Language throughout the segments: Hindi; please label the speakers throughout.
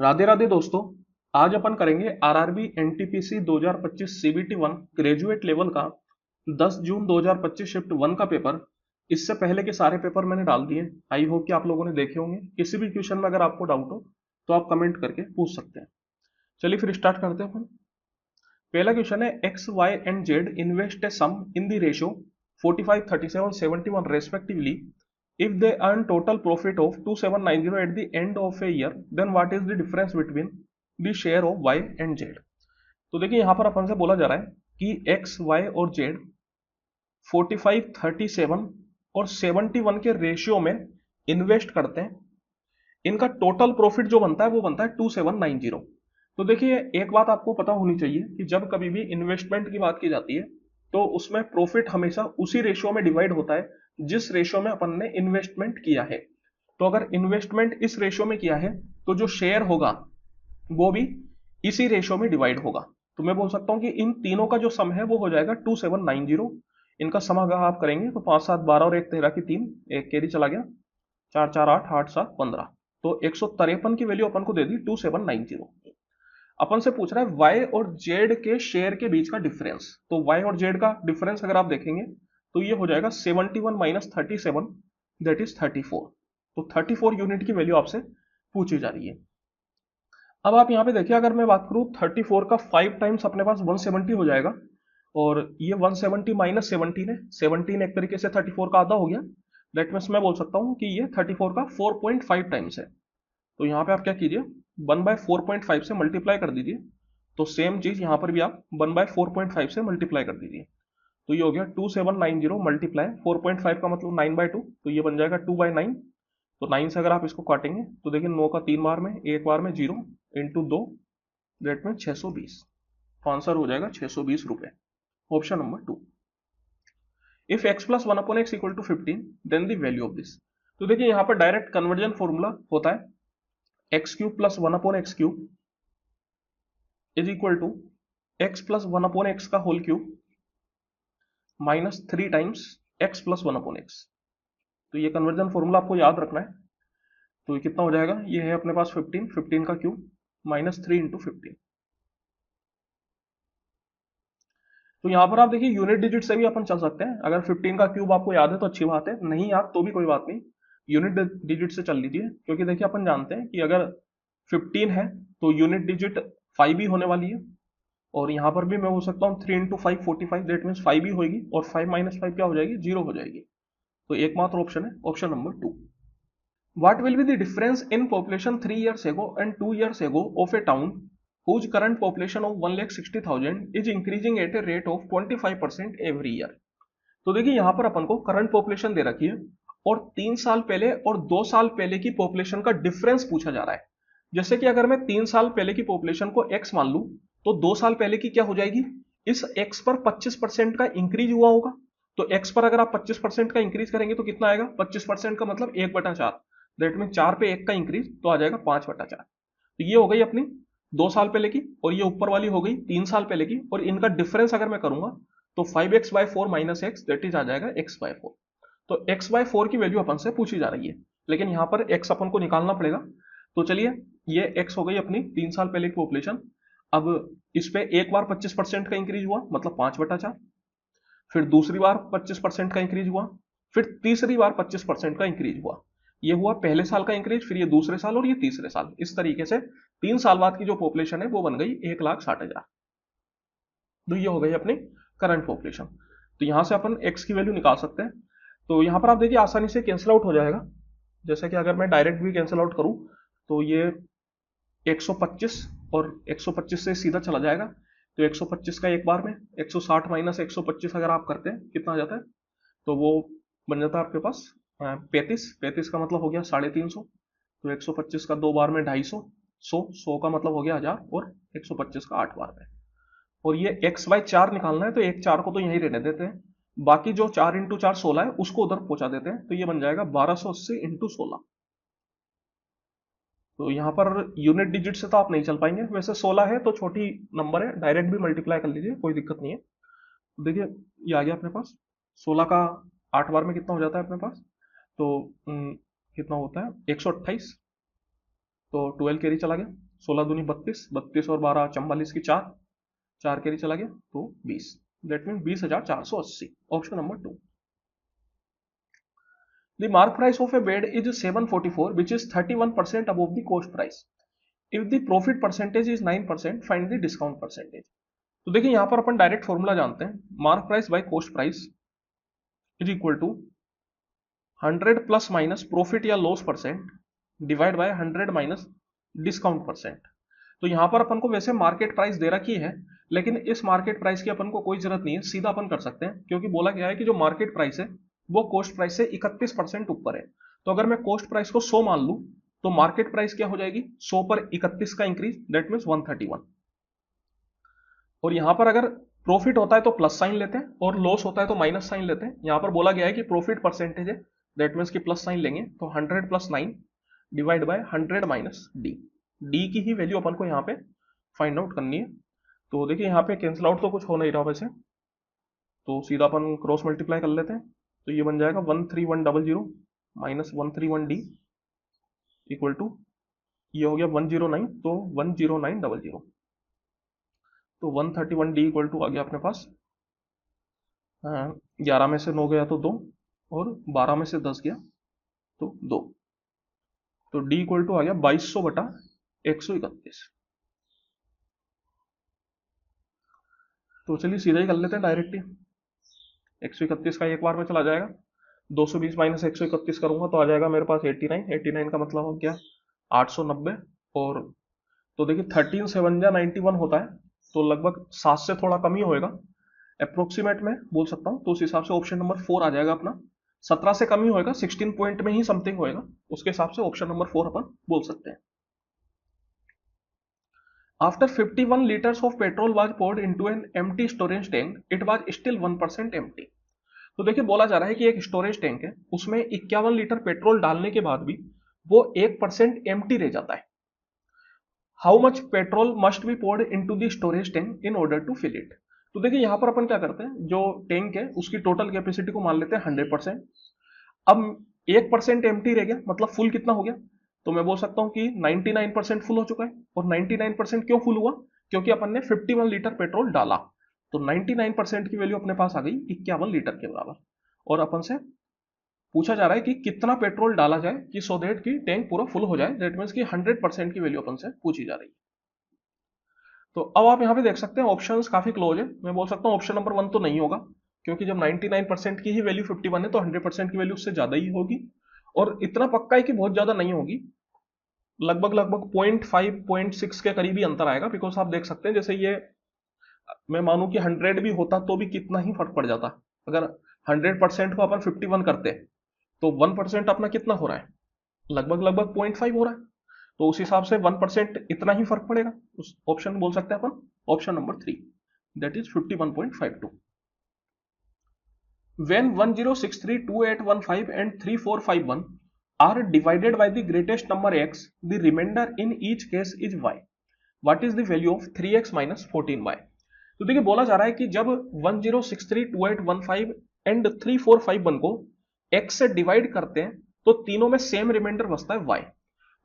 Speaker 1: राधे राधे दोस्तों। आज अपन करेंगे RRB NTPC 2025 CBT 1 graduate level का 10 जून 2025 शिफ्ट 1 का पेपर। इससे पहले के सारे पेपर मैंने डाल दिए। आई होप कि आप लोगों ने देखे होंगे। किसी भी क्वेश्चन में अगर आपको डाउट हो तो आप कमेंट करके पूछ सकते हैं। चलिए फिर स्टार्ट करते हैं अपन। पहला क्वेश्चन है x y and z invest a sum in the ratio 45 37 71 respectively if they earn total profit of 2790 at the end of a year then what is the difference between the share of y and z। तो देखिए यहां पर अपन से बोला जा रहा है कि x y और z 45 37 और 71 के रेशियो में इन्वेस्ट करते हैं। इनका टोटल प्रॉफिट जो बनता है वो बनता है 2790। तो देखिए एक बात आपको पता होनी चाहिए कि जब कभी भी इन्वेस्टमेंट की बात की जाती है तो उसमें प्रॉफिट हमेशा उसी रेशियो में डिवाइड होता है जिस रेशियो में अपन ने इन्वेस्टमेंट किया है। तो अगर इन्वेस्टमेंट इस रेशियो में किया है तो जो शेयर होगा वो भी इसी रेशियो में डिवाइड होगा। तो मैं बोल सकता हूं कि इन तीनों का जो सम है वो हो जाएगा 2790। इनका सम अगर आप करेंगे तो 5 7 12 और 1 13 की 3, एक कैरी चला गया, 4 4 8 8 7 15। तो 153 की वैल्यू अपन को दे दी 2790। अपन से पूछ रहा है वाई और जेड के शेयर के बीच का डिफरेंस। तो वाई और जेड का डिफरेंस अगर आप देखेंगे तो ये हो जाएगा 71 माइनस 37, दैट इज 34। तो 34 यूनिट की वैल्यू आपसे पूछी जा रही है। अब आप यहां पे देखिए, अगर मैं बात करूं 34 का 5 टाइम्स अपने पास 170 हो जाएगा। और ये 170 माइनस 17 है, 17 एक तरीके से 34 का आधा हो गया। दैट मीन्स मैं बोल सकता हूं कि ये 34 का 4.5 टाइम्स है। तो यहाँ पे आप क्या कीजिए, 1/4.5 से मल्टीप्लाई कर दीजिए। तो सेम चीज यहाँ पर भी आप 1/4.5 से मल्टीप्लाई कर दीजिए। तो ये हो गया 2790 मल्टीप्लाई 4.5 का मतलब 9/2। तो ये बन जाएगा 2/9। तो 9 से अगर आप इसको काटेंगे तो देखिए 9 का 3 बार में, एक बार में 0 इंटू 2, रेट में 620। तो आंसर हो जाएगा 620 रुपए। Option number 2। If x plus 1/x equal to 15 then the value of this. तो देखिए यहाँ पर डायरेक्ट कन्वर्जन फॉर्मूला होता है x cube plus 1/x cube is equal to x plus 1/x का whole cube minus 3 times x plus 1/x। तो ये कन्वर्जन फॉर्मूला आपको याद रखना है। तो ये कितना हो जाएगा, ये है अपने पास 15, 15 का क्यूब माइनस 3 इंटू 15। तो यहां पर आप देखिए यूनिट डिजिट से भी अपन चल सकते हैं। अगर 15 का क्यूब आपको याद है तो अच्छी बात है, नहीं याद तो भी कोई बात नहीं, यूनिट डिजिट से चल लीजिए। क्योंकि देखिए अपन जानते हैं कि अगर 15 है तो यूनिट डिजिट 5 ही होने वाली है। और यहां पर भी मैं बोल सकता हूँ 3 इंटू 5 45, दैट मीन 5 ही होगी। और 5 माइनस 5 क्या हो जाएगी, 0 हो जाएगी। तो एकमात्र ऑप्शन है option number 2। What will be the difference in population 3 years ago and 2 years ago of a town whose current population of 1,60,000 is increasing at a rate of 25% every year। तो देखिए यहां पर अपन को करंट पॉपुलेशन दे रखी है और 3 साल पहले और 2 साल पहले की पॉपुलेशन का डिफरेंस पूछा जा रहा है। जैसे कि अगर मैं 3 साल पहले की पॉपुलेशन को x मान लूं तो 2 साल पहले की क्या हो जाएगी, इस x पर 25% का इंक्रीज हुआ होगा। तो x पर अगर आप 25% का इंक्रीज करेंगे तो कितना आएगा, 25% का मतलब 1/4। दैट मीन 4 पे 1 का इंक्रीज तो आ जाएगा 5/4। तो ये हो गई अपनी 2 साल पहले की, और ये ऊपर वाली हो गई 3 साल पहले की। और इनका डिफरेंस अगर मैं करूंगा तो 5x/4 minus x that is आ जाएगा x/4। तो x/4 की वैल्यू अपन से पूछी जा रही है, लेकिन यहां पर x अपन को निकालना पड़ेगा। तो चलिए ये x हो गई अपनी 3 साल पहले की पॉपुलेशन। अब इस पे एक बार 25% का इंक्रीज हुआ मतलब 5/4, फिर दूसरी बार 25% का इंक्रीज हुआ, फिर तीसरी बार 25% का इंक्रीज हुआ। ये हुआ पहले साल का इंक्रीज, फिर ये दूसरे साल और ये तीसरे साल। इस तरीके से 3 साल बाद की जो पॉपुलेशन है वो बन गई 1,60,000। तो ये हो गई अपनी करंट पॉपुलेशन। तो यहां से अपन x की वैल्यू निकाल सकते हैं। तो यहां पर आप देखिए आसानी से कैंसिल आउट हो जाएगा। जैसे कि अगर मैं डायरेक्ट भी कैंसिल आउट करूं तो ये 125 और 125 से सीधा चला जाएगा। तो 125 का एक बार में 160 माइनस 125 अगर आप करते हैं कितना आ जाता है, तो वो बन जाता है आपके पास 35। 35 का मतलब हो गया 350। तो 125 का 2 बार में 250, 100 का मतलब हो गया 1000, और 125 का 8 बार में। और ये x/4 निकालना है तो एक 4 को तो यहीं रहने देते हैं, बाकी जो 4 इंटू 4 16 है उसको उधर पहुंचा देते हैं। तो ये बन जाएगा 1280 इंटू 16। तो यहाँ पर यूनिट डिजिट से तो आप नहीं चल पाएंगे, वैसे 16 है तो छोटी नंबर है, डायरेक्ट भी मल्टीप्लाई कर लीजिए, कोई दिक्कत नहीं है। तो देखिए ये आ गया अपने पास 16 का 8 बार में कितना हो जाता है अपने पास। तो कितना होता है 128। तो 12 कैरी चला गया, 16 दूनी 32, 32 और 12 44 की 4, 4 कैरी चला गया तो 20, that mean 20,480, option number 2। The mark price of a bed is 744, which is 31% above the cost price. If the profit percentage is 9%, find the discount percentage. तो देखिए यहां पर अपन डायरेक्ट फॉर्मूला जानते हैं, mark price by cost price is equal to 100 plus minus profit या loss percent divide by 100 minus discount percent. तो यहां पर अपन को वैसे मार्केट प्राइस दे रखी है, लेकिन इस मार्केट प्राइस की अपन को कोई जरूरत नहीं है, सीधा अपन कर सकते हैं, क्योंकि बोला गया है कि जो मार्केट प्राइस है वो कॉस्ट प्राइस से 31% ऊपर है। तो अगर मैं कॉस्ट प्राइस को 100 मान लूं तो मार्केट प्राइस क्या हो जाएगी, 100 पर 31 का इंक्रीज, दैट मीन्स 131। और यहां पर अगर प्रॉफिट होता है तो प्लस साइन लेते हैं और लॉस होता है तो माइनस साइन लेते हैं। यहां पर बोला गया है कि प्रॉफिट परसेंटेज है, दैट मीन्स की प्लस साइन लेंगे, तो 100 plus 9 divide by 100 minus D. D की ही वैल्यू अपन को यहाँ पे फाइंड आउट करनी है। तो देखिए यहाँ पे कैंसिल आउट तो कुछ हो नहीं रहा वैसे, तो सीधा अपन क्रॉस मल्टीप्लाई कर लेते हैं। तो ये बन जाएगा 13100 माइनस 131D इक्वल टू, ये हो गया 109, तो 10900। तो 131D इक्वल टू आ गया अपने पास 11 में से 9 गया तो 2, और 12 में से 10 गया तो 2, तो D इक्वल टू आ गया 2200 बटा 131। तो चलिए सीधा ही कर लेते हैं डायरेक्ट ही, 131 का एक बार में चला जाएगा, 220 माइनस 131 करूंगा तो आ जाएगा मेरे पास 89, 89 का मतलब हो गया 890। और तो देखिए 13 7 जा 91 होता है, तो लगभग 7 से थोड़ा कम ही होएगा, अप्रोक्सीमेट में बोल सकता हूं। तो उस हिसाब से ऑप्शन नंबर 4 आ जाएगा अपना, 17 से कम ही होएगा, 16 पॉइंट में ही समथिंग होएगा, उसके हिसाब से ऑप्शन नंबर 4 अपन बोल सकते हैं। After 51 liters of petrol was poured into an empty storage tank, it was still 1% empty. तो देखिए बोला जा रहा है कि एक स्टोरेज टैंक है, उसमें 51 लीटर पेट्रोल डालने के बाद भी वो 1% एम्प्टी रह जाता है। How much petrol must be poured into the storage tank in order to fill it. तो देखिए यहां पर अपन क्या करते हैं, जो टैंक है उसकी टोटल कैपेसिटी को मान लेते हैं 100%। अब 1% एम्प्टी रह गया, मतलब फुल कितना हो गया, तो मैं बोल सकता हूं कि 99% फुल हो चुका है। और 99% क्यों फुल हुआ, क्योंकि अपन ने 51 लीटर पेट्रोल डाला, तो 99% की वैल्यू अपने पास आ गई 51 लीटर के बराबर। और अपन से पूछा जा रहा है कि कितना पेट्रोल डाला जाए कि सो दैट कि टैंक पूरा फुल हो जाए, दैट मीन्स कि 100% की वैल्यू अपन से पूछी जा रही है। तो अब आप यहाँ पे देख सकते हैं ऑप्शंस काफी क्लोज है, मैं बोल सकता हूँ ऑप्शन नंबर 1 तो नहीं होगा, क्योंकि जब 99% की ही वैल्यू 51 है तो 100% की वैल्यू उससे ज्यादा ही होगी। और इतना पक्का है कि बहुत ज्यादा नहीं होगी, लगभग लगभग 0.5 0.6 के करीब ही अंतर आएगा। बिकॉज आप देख सकते हैं जैसे ये मैं मानूं कि 100 भी होता तो भी कितना ही फर्क पड़ जाता, अगर 100% को अपन 51 करते तो 1% अपना कितना हो रहा है, लगभग लगभग 0.5 हो रहा है। तो उस हिसाब से 1% इतना ही फर्क पड़ेगा, उस ऑप्शन बोल सकते हैं अपन option number 3, that is 51.52। When 10632815 and 3451 are divided by the greatest number x, the remainder in each case is y. What is the value of 3x minus 14y? तो देखिए बोला जा रहा है कि जब 10632815 एंड 3451 को x से डिवाइड करते हैं तो तीनों में सेम रिमाइंडर बचता है y।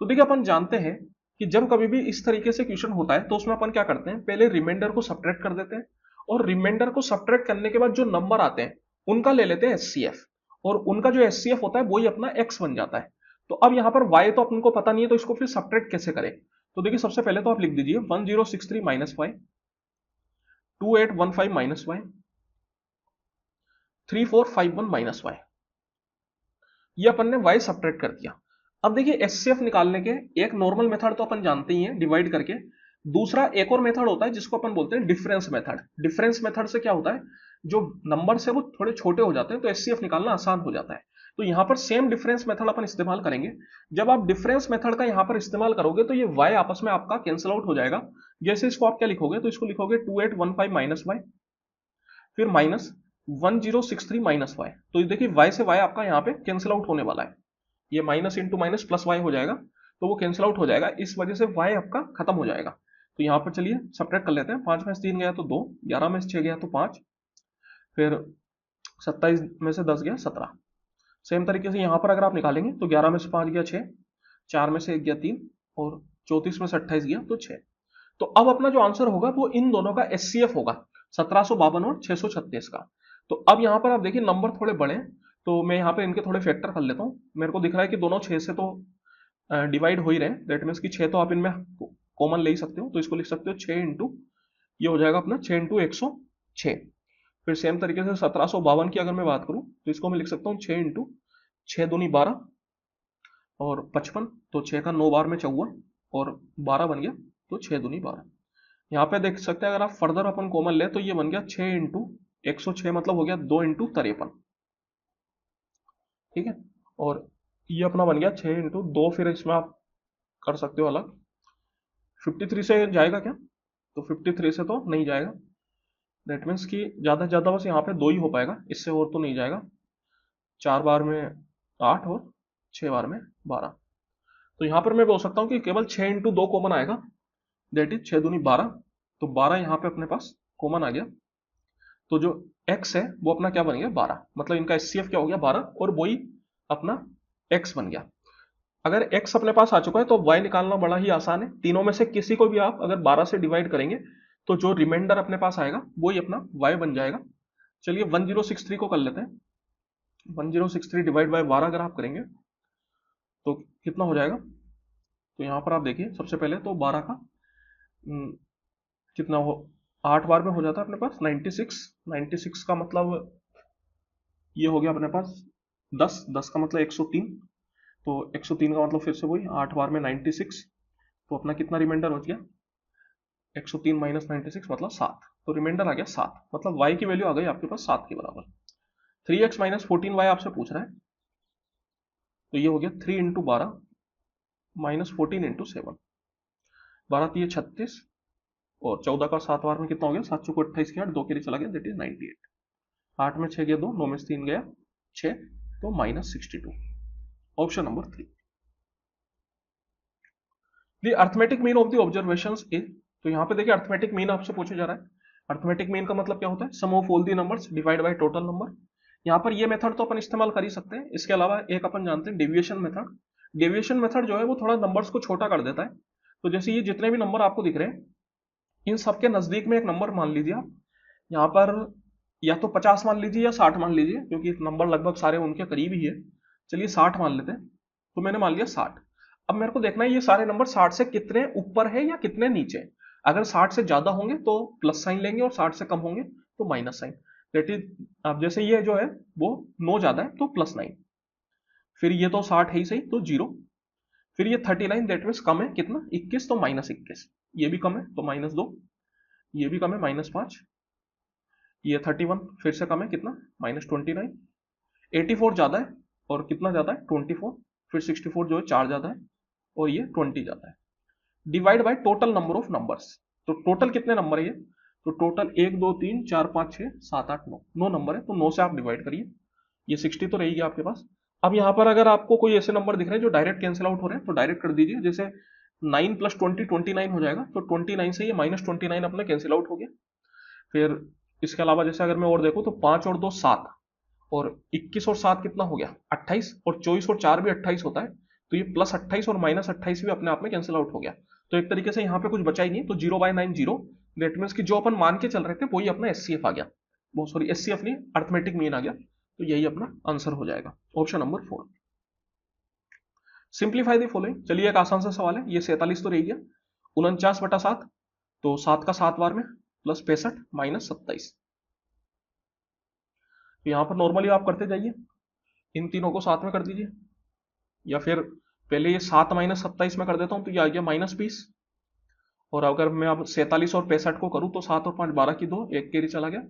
Speaker 1: तो देखिए अपन जानते हैं कि जब कभी भी इस तरीके से क्वेश्चन होता है तो उसमें अपन क्या करते हैं, पहले रिमाइंडर को सब्ट्रैक्ट कर देते हैं, और रिमाइंडर को सब्ट्रैक्ट करने के बाद जो नंबर आते हैं उनका ले लेते हैं HCF, और उनका जो HCF होता है वही अपना x बन जाता है। तो अब यहां पर y तो अपन को पता नहीं है, तो इसको फिर सब्ट्रैक्ट कैसे करें। तो देखिए सबसे पहले तो आप लिख दीजिए 1063 minus y, 2815 minus y, 3451 minus y, ये अपन ने y सब्ट्रैक्ट कर दिया। अब देखिए HCF निकालने के एक नॉर्मल मेथड तो अपन जानते ही हैं डिवाइड करके, दूसरा एक और मेथड होता है जिसको अपन बोलते हैं डिफरेंस मेथड। डिफरेंस मेथड से क्या होता है, जो नंबर से वो थोड़े छोटे हो जाते हैं तो HCF निकालना आसान हो जाता है। तो यहां पर सेम डिफरेंस मेथड अपन इस्तेमाल करेंगे। जब आप डिफरेंस मेथड का यहां पर इस्तेमाल करोगे तो ये y आपस में आपका कैंसिल आउट हो जाएगा। जैसे इसको आप क्या लिखोगे, तो इसको लिखोगे 2815 माइनस y, फिर माइनस 1063 माइनस y। तो देखिए y से y आपका यहाँ पे कैंसिल आउट होने वाला है, ये minus into minus plus y हो जाएगा, तो वो कैंसिल आउट हो जाएगा, इस वजह से y आपका खत्म हो जाएगा। तो यहाँ पर चलिए सब्ट्रैक्ट कर लेते हैं, 5 में से 3 गया तो 2, 11 में से 6 गया तो 5, फिर 27 में से 10 गया 17। सेम तरीके से यहाँ पर अगर आप निकालेंगे तो 11 में से 5 गया 6, 4 में से 1 गया 3, और 34 में से 28 गया तो 6। तो अब अपना जो आंसर होगा वो इन दोनों का एचसीएफ होगा, 1752 और 636 का। तो अब यहाँ पर आप देखिए नंबर थोड़े बड़े हैं, तो मैं यहाँ पे इनके थोड़े फैक्टर कर लेता हूँ। मेरे को दिख रहा है कि दोनों 6 से तो डिवाइड हो ही रहे हैं, दैट मीन्स कि 6 तो आप इनमें कॉमन ले ही सकते हो, तो इसको लिख सकते हो 6 इंटू, ये हो जाएगा अपना 6 इंटू 106। फिर सेम तरीके से 1752 की अगर मैं बात करूं तो इसको मैं लिख सकता हूँ 6 इंटू 6 दूनी 12 और 55, तो 6 का 9 बार में 54 और 12 बन गया, तो 6 दूनी 12। यहाँ पे देख सकते हैं अगर आप फर्दर अपन कॉमन ले तो ये बन गया 6 इंटू 106, मतलब हो गया 2 इंटू 53, ठीक है। और ये अपना बन गया 6 इंटू 2, फिर इसमें आप कर सकते हो अलग। 53 से जाएगा क्या? तो 53 से तो नहीं जाएगा, दैट मीन्स कि ज़्यादा से ज़्यादा बस यहाँ पे 2 ही हो पाएगा, इससे और तो नहीं जाएगा। 4 बार में 8 और 6 बार में 12, तो यहाँ पर मैं बोल सकता हूँ कि केवल 6 इंटू 2 कॉमन आएगा, दैट इज 6 दूनी 12, तो 12 यहाँ पे अपने पास कॉमन आ गया। तो जो x है वो अपना क्या बन गया 12, मतलब इनका एचसीएफ क्या हो गया 12, और वही अपना x बन गया। अगर x अपने पास आ चुका है तो y निकालना बड़ा ही आसान है, तीनों में से किसी को भी आप अगर 12 से डिवाइड करेंगे तो जो रिमाइंडर अपने पास आएगा वही अपना y बन जाएगा। चलिए 1063 को कर लेते हैं। 1063 डिवाइड बाय 12 अगर आप करेंगे तो कितना हो जाएगा? तो यहाँ पर आप देखिए सबसे पहले तो 12 का कितना हो, 8 बार में हो जाता है अपने पास 96। 96 का मतलब ये हो गया अपने पास 10, 10 का मतलब 103, तो 103 का मतलब फिर से वही 8 बार में 96, तो अपना कितना रिमाइंडर बच गया? 103 माइनस 96 मतलब 7, तो रिमाइंडर आ गया 7, मतलब y की वैल्यू आ गई आपके पास 7 के बराबर। 3x माइनस 14y आपसे पूछ रहा है, तो ये हो गया 3 इंटू 12 माइनस 14 इंटू 7, 12 3 36, और 14 का 7 बार में कितना हो गया? 7 चौको 28 के 8, 2 के लिए चला गया, दैट इज 98। 8 में 6 गया 2, 9 में से 3 गया 6, तो minus 62, option number 3। The arithmetic mean of the observations is, तो यहाँ पे देखिए अर्थमेटिक मीन आपसे पूछा जा रहा है। अर्थमेटिक मीन का मतलब क्या होता है? Sum of all the numbers divide by total number. यहाँ पर ये मेथड तो अपन इस्तेमाल कर ही सकते हैं, इसके अलावा एक अपन जानते हैं डेविएशन मेथड। डेविएशन मेथड जो है वो थोड़ा नंबर्स को छोटा कर देता है। तो जैसे ये जितने भी नंबर आपको दिख रहे हैं इन सबके नजदीक में एक नंबर मान लीजिए आप, यहाँ पर या तो 50 मान लीजिए या 60 मान लीजिए, क्योंकि नंबर लगभग सारे उनके करीब ही है। चलिए 60 मान लेते हैं, तो मैंने मान लिया 60। अब मेरे को देखना है ये सारे नंबर 60 से कितने ऊपर है या कितने नीचे। अगर 60 से ज्यादा होंगे तो प्लस साइन लेंगे और 60 से कम होंगे तो माइनस साइन, दैट इज, अब जैसे ये जो है वो 9 ज्यादा है तो प्लस 9, फिर ये तो 60 है ही सही तो 0, फिर ये 39 दैट मीन्स कम है कितना 21, तो माइनस 21, ये भी कम है तो माइनस 2, ये भी कम है माइनस 5, ये 31 फिर से कम है कितना -29, 84 ज्यादा है और कितना ज्यादा है 24, फिर 64 जो है 4 ज्यादा है और ये 20 ज्यादा है। Divide by total number of numbers, तो टोटल कितने नंबर है ये? तो टोटल 1 2 3 4 5 6 7 8 9, 9 नंबर है, तो 9 से आप डिवाइड करिए, ये 60 तो रहेगी आपके पास। अब यहाँ पर अगर आपको कोई ऐसे नंबर दिख रहे हैं जो डायरेक्ट कैंसिल आउट हो रहे हैं तो डायरेक्ट कर दीजिए, जैसे 9 प्लस 20 29 हो जाएगा, तो 29 से ये -29 अपना कैंसिल आउट हो गया। फिर इसके अलावा जैसे अगर मैं और देखूं तो 5 और 2 7, और 21 और 7 कितना हो गया 28, और 24 और 4 भी 28 होता है, तो ये प्लस 28 और माइनस 28 भी अपने आप में कैंसिल आउट हो गया। तो एक तरीके से यहाँ पे कुछ बचा ही नहीं, तो 0/9 0, दैट मीन्स कि जो अपन मान के चल रहे थे वही अपना एचसीएफ आ गया, वो सॉरी एचसीएफ नहीं अर्थमेटिक मीन आ गया, तो यही अपना आंसर हो जाएगा, option number 4। Simplify the following, चलिए एक आसान सा सवाल है, ये 47 तो रह गया, 49/7, तो 7 का 7 बार में प्लस 65 माइनस 27, तो यहाँ पर नॉर्मली आप करते जाइए, इन तीनों को साथ में कर दीजिए, या फिर पहले ये 7 माइनस 27 में कर देता हूं तो ये आ गया -20, और अगर मैं अब 47 और 65 को करूं तो 7 और 5 12 की 2, एक कैरी चला गया,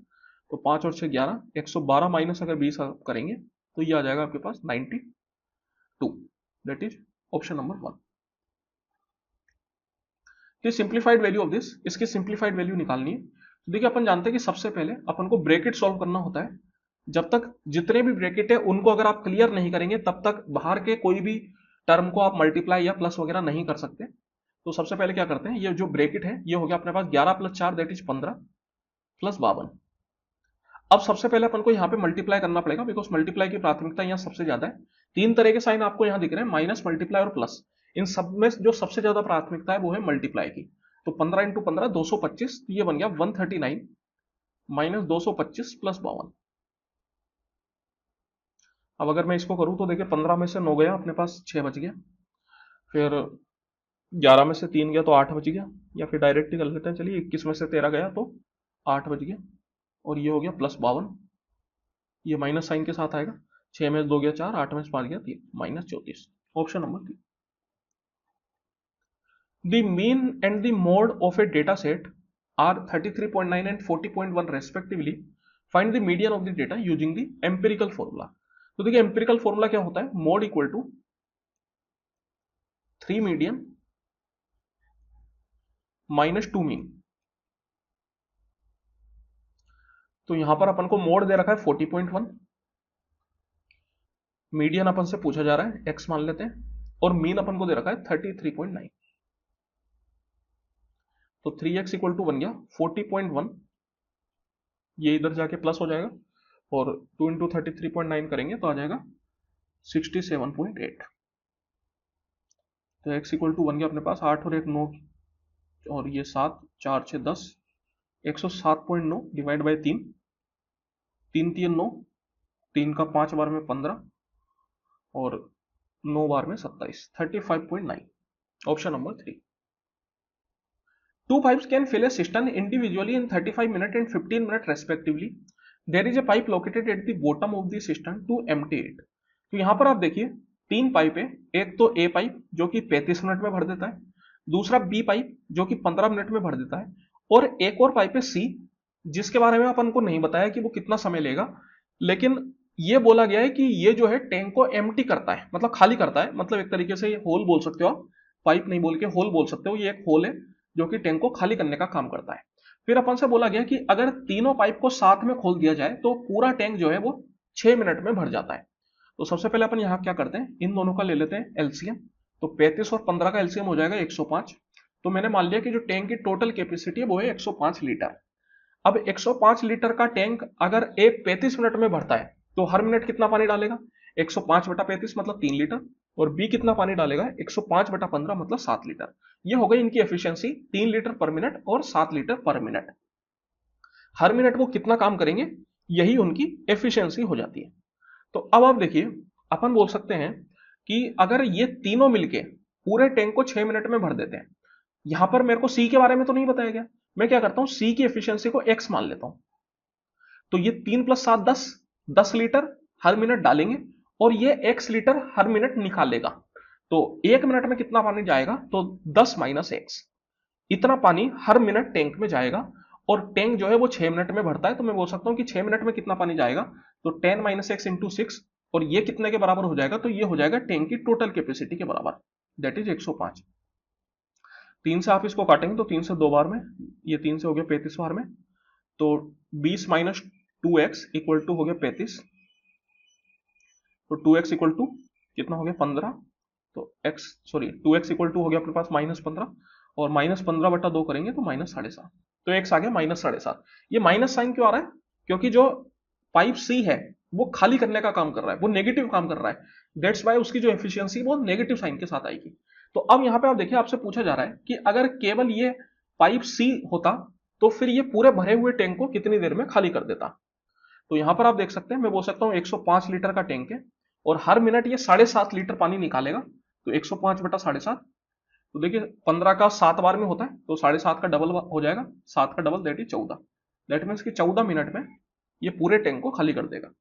Speaker 1: तो 5 और 6 11, 112 माइनस अगर 20 करेंगे तो ये आ जाएगा आपके पास 92, दैट इज ऑप्शन नंबर 1। ये सिंप्लीफाइड वैल्यू ऑफ दिस, इसकी सिंप्लीफाइड वैल्यू निकालनी है। तो देखिए अपन जानते हैं कि सबसे पहले अपन को ब्रैकेट सॉल्व करना होता है, जब तक जितने भी ब्रैकेट है उनको अगर आप क्लियर नहीं करेंगे तब तक बाहर के कोई भी टर्म को आप मल्टीप्लाई या प्लस वगैरह नहीं कर सकते। तो सबसे पहले क्या करते हैं, ये जो ब्रैकेट है ये हो गया अपने पास 11 + 4 दैट इज 15 प्लस 52। अब सबसे पहले अपन को यहाँ पे मल्टीप्लाई करना पड़ेगा, बिकॉज मल्टीप्लाई की प्राथमिकता यहाँ सबसे ज्यादा है। तीन तरह के साइन आपको यहाँ दिख रहे हैं, माइनस, मल्टीप्लाई और प्लस। इन सब में जो सबसे ज्यादा प्राथमिकता है वो है मल्टीप्लाई की। तो 15 इंटू 15 225, तो ये बन गया 139 माइनस 225 प्लस 52। अब अगर मैं इसको करूं तो देखिए 15 में से 9 गया अपने पास, 6 बच गया। फिर 11 में से 3 गया तो 8 बच गया, या फिर डायरेक्ट ही कर लेते हैं चलिए, 21 में से 13 गया तो 8 बच गया, और ये हो गया प्लस 52। ये माइनस साइन के साथ आएगा, 6 में से 2 गया 4, 8 में से 5 गया 3, minus 34। Option number 3। The mean and the mode of a data set are 33.9 and 40.1 respectively. Find the median of the data using the empirical formula. तो देखिए एम्पिरिकल फॉर्मूला क्या होता है, mode equal to 3 median minus 2 mean. तो यहां पर अपन को मोड दे रखा है 40.1, मीडियन अपन से पूछा जा रहा है x मान लेते हैं, और मीन अपन को दे रखा है 33.9। तो 3x इक्वल टू बन गया 40.1, ये इधर जाके प्लस हो जाएगा, और 2 इंटू 33.9 करेंगे तो आ जाएगा 67.8। तो x इक्वल टू बन गया अपने पास 8 और 1 9, और ये 7, 4 6 10, 107.9 डिवाइड बाई 3, 3 3 9, 3 का 5 बार में 15, और 9 बार में 27, 35.9। Option number 3। Two pipes can fill a cistern individually in 35 minutes and 15 minutes respectively. There is a pipe located at the bottom of the cistern to empty it. तो यहां पर आप देखिए 3 पाइप है, एक तो ए पाइप जो कि 35 मिनट में भर देता है, दूसरा बी पाइप जो कि 15 मिनट में भर देता है, और एक और पाइप है सी जिसके बारे में अपन को नहीं बताया कि वो कितना समय लेगा, लेकिन ये बोला गया है कि ये जो है टैंक को एम्प्टी करता है, मतलब खाली करता है, मतलब एक तरीके से ये होल बोल सकते हो आप, पाइप नहीं बोल के होल बोल सकते हो, ये एक होल है जो कि टैंक को खाली करने का काम करता है। फिर अपन से बोला गया कि अगर तीनों पाइप को साथ में खोल दिया जाए तो पूरा टैंक जो है वो 6 मिनट में भर जाता है। तो सबसे पहले अपन यहाँ क्या करते हैं, इन दोनों का ले लेते हैं एलसीएम। तो 35 और 15 का एलसीएम हो जाएगा 105। तो मैंने मान लिया कि जो टैंक की टोटल कैपेसिटी है वो है 105 लीटर। अब 105 लीटर का टैंक अगर एक 35 मिनट में भरता है तो हर मिनट कितना पानी डालेगा, 105 बटा 35 मतलब 3 लीटर, और बी कितना पानी डालेगा, 105 बटा 15 मतलब 7 लीटर। ये हो गई इनकी एफिशिएंसी, 3 लीटर पर मिनट और 7 लीटर पर मिनट। हर मिनट वो कितना काम करेंगे, यही उनकी एफिशिएंसी हो जाती है। तो अब आप देखिए अपन बोल सकते हैं कि अगर ये तीनों मिलके पूरे टैंक को 6 मिनट में भर देते हैं, यहां पर मेरे को सी के बारे में तो नहीं बताया गया, मैं क्या करता हूं सी की एफिशिएंसी को एक्स मान लेता हूं। तो ये 3 प्लस 7 10, 10 लीटर हर मिनट डालेंगे, और ये x लीटर हर मिनट निकालेगा। तो 1 मिनट में कितना पानी जाएगा, तो 10 माइनस एक्स, इतना पानी हर मिनट टैंक में जाएगा। और टैंक जो है वो 6 मिनट में भरता है, तो मैं बोल सकता हूं कि 6 मिनट में कितना पानी जाएगा, तो 10 माइनस एक्स इंटू 6, और ये कितने के बराबर हो जाएगा, तो ये हो जाएगा टैंक की टोटल कैपेसिटी के बराबर, दैट इज 105। 3 से आप इसको काटेंगे तो 3 से 2 बार में, ये 3 से हो गया 35 बार में, तो 20 माइनस 2x इक्वल टू हो गया 35। तो 2x इक्वल टू कितना हो गया 15, तो x sorry 2x equal to हो गया अपने पास माइनस 15, और माइनस 15 बटा 2 करेंगे तो माइनस 7.5। तो x आ गया माइनस 7.5। ये माइनस साइन क्यों आ रहा है, क्योंकि जो पाइप सी है वो खाली करने का काम कर रहा है, वो नेगेटिव काम कर रहा है, दैट्स वाई उसकी जो एफिशिएंसी वो नेगेटिव साइन के साथ आएगी। तो अब यहाँ पे आप देखिए आपसे पूछा जा रहा है कि अगर केवल ये पाइप सी होता तो फिर ये पूरे भरे हुए टैंक को कितनी देर में खाली कर देता। तो यहां पर आप देख सकते हैं, मैं बोल सकता हूं 105 लीटर का टैंक है और हर मिनट ये 7.5 लीटर पानी निकालेगा, तो 105 बटा 7.5, तो देखिए 15 का 7 बार में होता है, तो 7.5 का डबल हो जाएगा, 7 का double that is 14, that means कि 14 मिनट में ये पूरे टैंक को खाली कर देगा।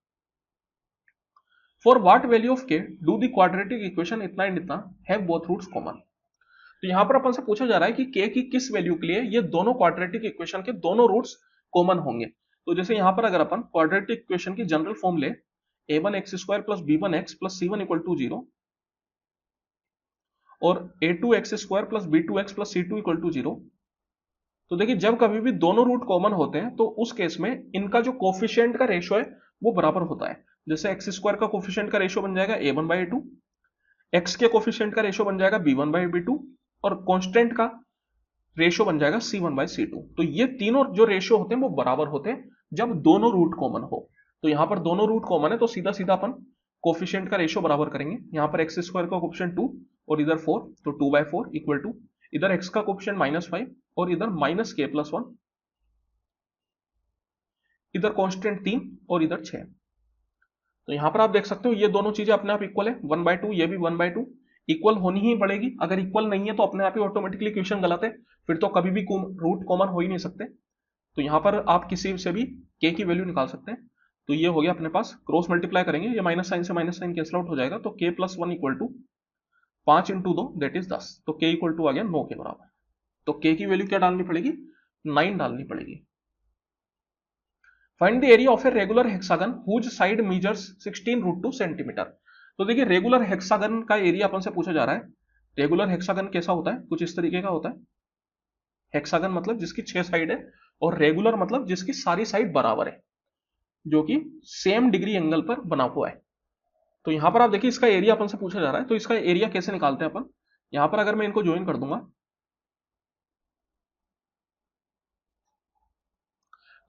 Speaker 1: फॉर व्हाट वैल्यू ऑफ के डू द क्वाड्रेटिक इक्वेशन इतना एंड इतना हैव बोथ रूट्स कॉमन। तो यहां पर अपन से पूछा जा रहा है कि के की किस वैल्यू के लिए ये दोनों क्वाड्रेटिक इक्वेशन के दोनों रूट्स कॉमन होंगे। तो जैसे यहां पर अगर अपन क्वाड्रेटिक इक्वेशन की जनरल फॉर्म ले, a1x² plus b1x plus c1 equal to 0 और a2x² plus b2x plus c2 equal to 0, तो देखिए जब कभी भी दोनों रूट कॉमन होते हैं तो उस केस में इनका जो कोफिशिएंट का रेशियो है वो बराबर होता है। जैसे x² का कोफिशिएंट का रेशियो बन जाएगा a1 बाई a2, x के कोफिशिएंट का रेशियो बन जाएगा b1 बाई b2, और कांस्टेंट का रेशियो बन जाएगा c1 बाई c2। तो ये तीनों जो रेशियो होते हैं वो बराबर होते हैं जब दोनों रूट कॉमन हो। तो यहां पर दोनों रूट कॉमन है तो सीधा सीधा अपन कोफिशिएंट का रेशियो बराबर करेंगे। यहां पर x² का कोफिशिएंट 2 और इधर 4, तो 2/4 इक्वल टू इधर x का कोफिशिएंट -5 और इधर -k+1, इधर कांस्टेंट 3 और इधर 6। तो यहां पर आप देख सकते हो ये दोनों चीजें अपने आप इक्वल है, 1/2 ये भी 1/2, इक्वल होनी ही पड़ेगी। अगर इक्वल नहीं है तो अपने आप ही ऑटोमेटिकली इक्वेशन गलत है, फिर तो कभी भी रूट कॉमन हो ही नहीं सकते। तो यहां पर आप किसी से भी k की वैल्यू निकाल सकते हैं। तो ये हो गया अपने पास, क्रॉस मल्टीप्लाई करेंगे, ये माइनस साइन से माइनस साइन कैंसिल आउट हो जाएगा, तो k+1 equal to 5 into 2 that is 10, तो k इक्वल टू आ गया 9 के बराबर। तो k की वैल्यू क्या डालनी पड़ेगी, 9 डालनी पड़ेगी। Find the area of a regular hexagon whose side measures 16√2 centimetre. तो देखिए रेगुलर हेक्सागन का एरिया अपन से पूछा जा रहा है। रेगुलर हेक्सागन कैसा होता है, कुछ इस तरीके का होता है। हेक्सागन मतलब जिसकी 6 साइड है, और रेगुलर मतलब जिसकी सारी साइड बराबर है, जो कि सेम डिग्री एंगल पर बना हुआ है। तो यहां पर आप देखिए इसका एरिया अपन से पूछा जा रहा है, तो इसका एरिया कैसे निकालते हैं अपन। यहां पर अगर मैं इनको ज्वाइन कर दूंगा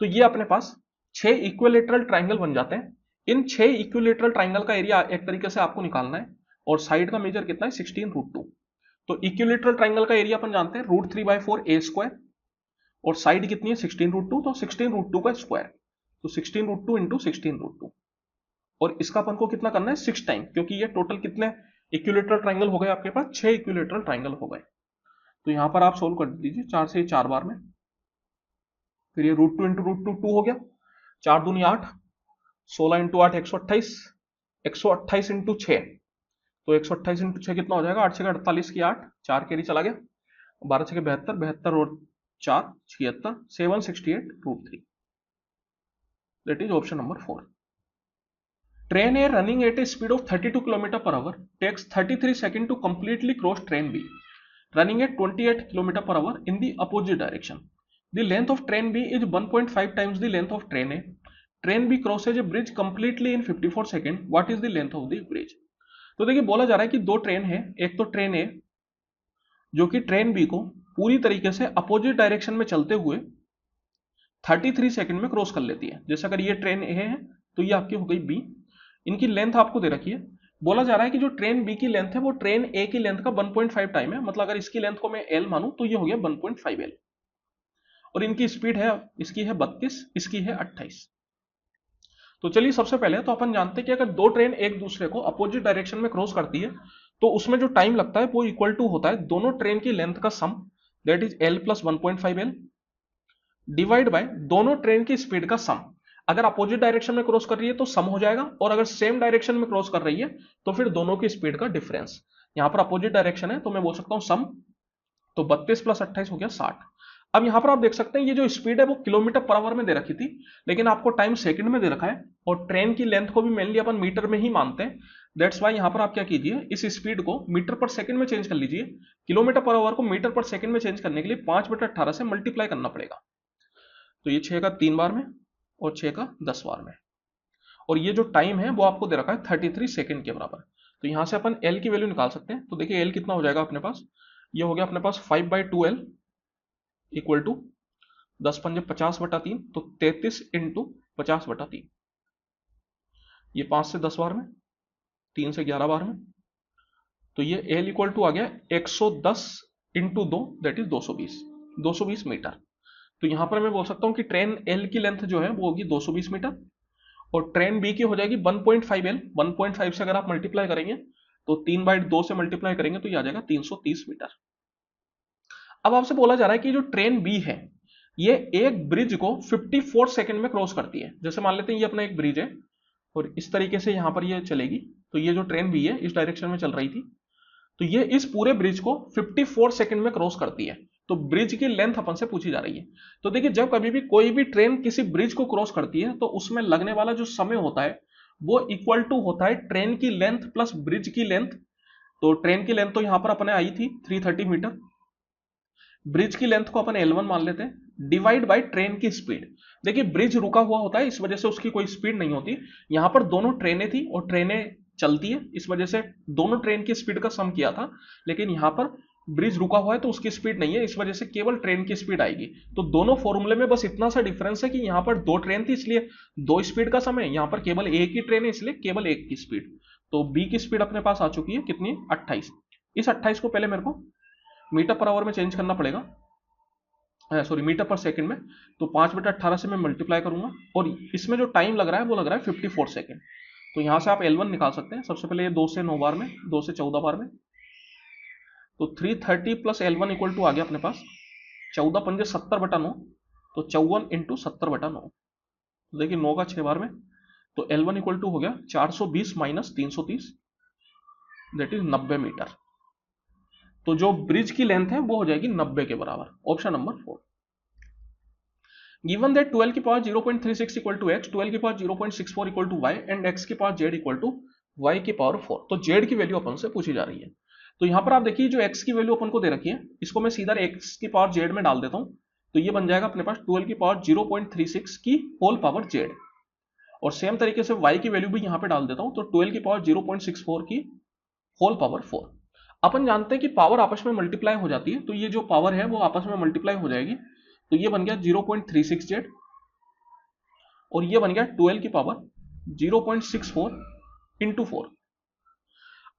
Speaker 1: तो ये अपने पास 6 इक्विलेटरल ट्राइंगल बन जाते हैं। इन 6 इक्विलेटरल ट्राइंगल का एरिया एक तरीके से आपको निकालना है, और साइड का मेजर कितना है 16√2। तो इक्विलेटरल ट्राइंगल का एरिया अपन जानते हैं √3/4 a², और साइड कितनी है 16√2, तो 16√2 का स्क्वायर, तो 16√2 इंटू 16√2, और इसका अपन को कितना करना है 6 टाइम, क्योंकि ये टोटल कितने इक्विलेटरल ट्राइंगल हो गए आपके पास, 6 इक्विलेटरल ट्राइंगल हो गए। तो यहां पर आप सोल्व कर दीजिए 4 से 4 बार में, फिर ये √2 इंटू √2 2 हो गया, 4 दूनी 8, 16 इंटू 8 128, 128 इंटू 6, तो 128 इंटू 6 कितना हो जाएगा, 8 6 48 की 8, 4 कैरी चला गया, 12 6 72, 72 और 4 76, 768√3, that is option number 4। Train A running at a speed of 32 km per hour takes 33 seconds to completely cross train B, running at 28 km per hour in the opposite direction. The length of train B is 1.5 times the length of train A. Train B crosses a bridge completely in 54 seconds. What is the length of the bridge? तो देखिए बोला जा रहा है कि दो ट्रेन है, एक तो ट्रेन ए जो कि ट्रेन बी को पूरी तरीके से अपोजिट डायरेक्शन में चलते हुए 33 सेकंड में क्रॉस कर लेती है। जैसे अगर ये ट्रेन ए है तो ये आपकी हो गई बी, इनकी लेंथ आपको दे रखी है। बोला जा रहा है कि जो ट्रेन बी की लेंथ है वो ट्रेन ए की लेंथ का 1.5 टाइम है, मतलब अगर इसकी लेंथ को मैं एल मानूं तो ये हो गया 1.5 एल, और इनकी स्पीड है, इसकी है 32, इसकी है 28। तो चलिए सबसे पहले तो अपन जानते हैं कि अगर दो ट्रेन एक दूसरे को अपोजिट डायरेक्शन में क्रॉस करती है तो उसमें जो टाइम लगता है वो इक्वल टू होता है दोनों ट्रेन की लेंथ का sum, that is L plus 1.5 L, divide by दोनों ट्रेन की स्पीड का सम। अगर अपोजिट डायरेक्शन में क्रॉस कर रही है तो सम हो जाएगा, और अगर सेम डायरेक्शन में क्रॉस कर रही है तो फिर दोनों की स्पीड का डिफरेंस। यहां पर अपोजिट डायरेक्शन है तो मैं बोल सकता हूं सम, तो 32 प्लस 28 हो गया 60। अब यहां पर आप देख सकते हैं ये जो स्पीड है वो किलोमीटर पर आवर में दे रखी थी, लेकिन आपको टाइम सेकंड में दे रखा है, और ट्रेन की लेंथ को भी मेनली अपन मीटर में ही मानते हैं। दैट्स वाई यहां पर आप क्या कीजिए, इस स्पीड को मीटर पर सेकंड में चेंज कर लीजिए। किलोमीटर पर आवर को मीटर पर सेकंड में चेंज करने के लिए 5/18 से मल्टीप्लाई करना पड़ेगा। तो ये 6 का 3 बार में और 6 का 10 बार में, और ये जो टाइम है वो आपको दे रखा है 33 सेकंड के बराबर। तो यहां से अपन L की वैल्यू निकाल सकते हैं। तो देखिए L कितना हो जाएगा अपने पास, ये हो गया अपने पास 5/2L इक्वल टू 10 पंजे 50/3, तो 33 इंटू 50/3, ये 5 से 10 बार में, 3 से 11 बार में, तो ये L इक्वल टू आ गया 110 इंटू 2 दैट इज 220 मीटर। तो यहां पर मैं बोल सकता हूं कि ट्रेन L की लेंथ जो है वो होगी 220 मीटर, और ट्रेन B की हो जाएगी 1.5L। 1.5 से अगर आप मल्टीप्लाई करेंगे तो 3/2 से मल्टीप्लाई करेंगे तो ये आ जाएगा 330 मीटर। अब आपसे बोला जा रहा है कि जो ट्रेन B है ये एक ब्रिज को 54 सेकंड में क्रॉस करती है। जैसे मान लेते हैं ये अपना एक ब्रिज है और इस तरीके से यहां पर ये चलेगी, तो ये जो ट्रेन B है इस डायरेक्शन में चल रही थी, तो ये इस पूरे ब्रिज को 54 सेकंड में क्रॉस करती है। तो ब्रिज की लेंथ अपन से पूछी जा रही है। तो देखिए जब कभी भी कोई भी ट्रेन किसी ब्रिज को क्रॉस करती है तो उसमें लगने वाला जो समय होता है वो इक्वल टू होता है ट्रेन की लेंथ प्लस ब्रिज की लेंथ। तो ट्रेन की लेंथ तो यहां पर अपने आई थी 330 मीटर, ब्रिज की लेंथ को अपन L1 मान लेते हैं, डिवाइड बाय ट्रेन की स्पीड। देखिए ब्रिज रुका हुआ होता है, इस वजह से उसकी कोई स्पीड नहीं होती। यहां पर दोनों ट्रेनें थी और ट्रेनें चलती है, इस वजह से दोनों ट्रेन की स्पीड का सम किया था, लेकिन यहां पर ब्रिज रुका हुआ है तो उसकी स्पीड नहीं है, इस वजह से केवल ट्रेन की स्पीड आएगी। तो दोनों फॉर्मूले में बस इतना सा डिफरेंस है कि यहां पर दो ट्रेन थी इसलिए दो स्पीड का सम है, यहां पर केवल एक ही ट्रेन है इसलिए केवल एक की स्पीड। तो बी की स्पीड अपने पास आ चुकी है कितनी, 28। इस 28 को पहले मेरे को मीटर पर आवर में चेंज करना पड़ेगा, सॉरी मीटर पर सेकंड में। तो 5/18 से मैं मल्टीप्लाई करूंगा और इसमें जो टाइम लग रहा है वो लग रहा है 54 सेकेंड। तो यहां से आप L1 निकाल सकते हैं। सबसे पहले ये 2 से 9 बार में, 2 से 14 बार में, तो 330 प्लस L1 इक्वल टू आ गया अपने पास 14 पंजे 70/9, तो 54 इंटू 70/9। देखिए 9 का 6 बार में, तो L1 इक्वल टू हो गया 420 माइनस 330, दैट इज 90 मीटर। तो जो ब्रिज की लेंथ है वो हो जाएगी 90 के बराबर, ऑप्शन नंबर 4। गिवन दैट 12 की पावर 0.36 इक्वल टू x, 12 की power 0.64 equal to y and x की power z equal to y की पावर 4। तो z की वैल्यू अपन से पूछी जा रही है। तो यहां पर आप देखिए जो x की वैल्यू अपन को दे रखी है, इसको मैं सीधा x की पावर z में डाल देता हूं। तो ये बन जाएगा अपने पास 12 की पावर 0.36 की होल पावर z, और सेम तरीके से y की वैल्यू भी यहां पे डाल देता हूं। तो 12 की पावर 0.64 की होल पावर 4। अपन जानते हैं कि पावर आपस में मल्टीप्लाई हो जाती है, तो ये जो पावर है वो आपस में मल्टीप्लाई हो जाएगी। तो ये बन गया 0.36z और ये बन गया 12 की पावर 0.64 इंटू 4।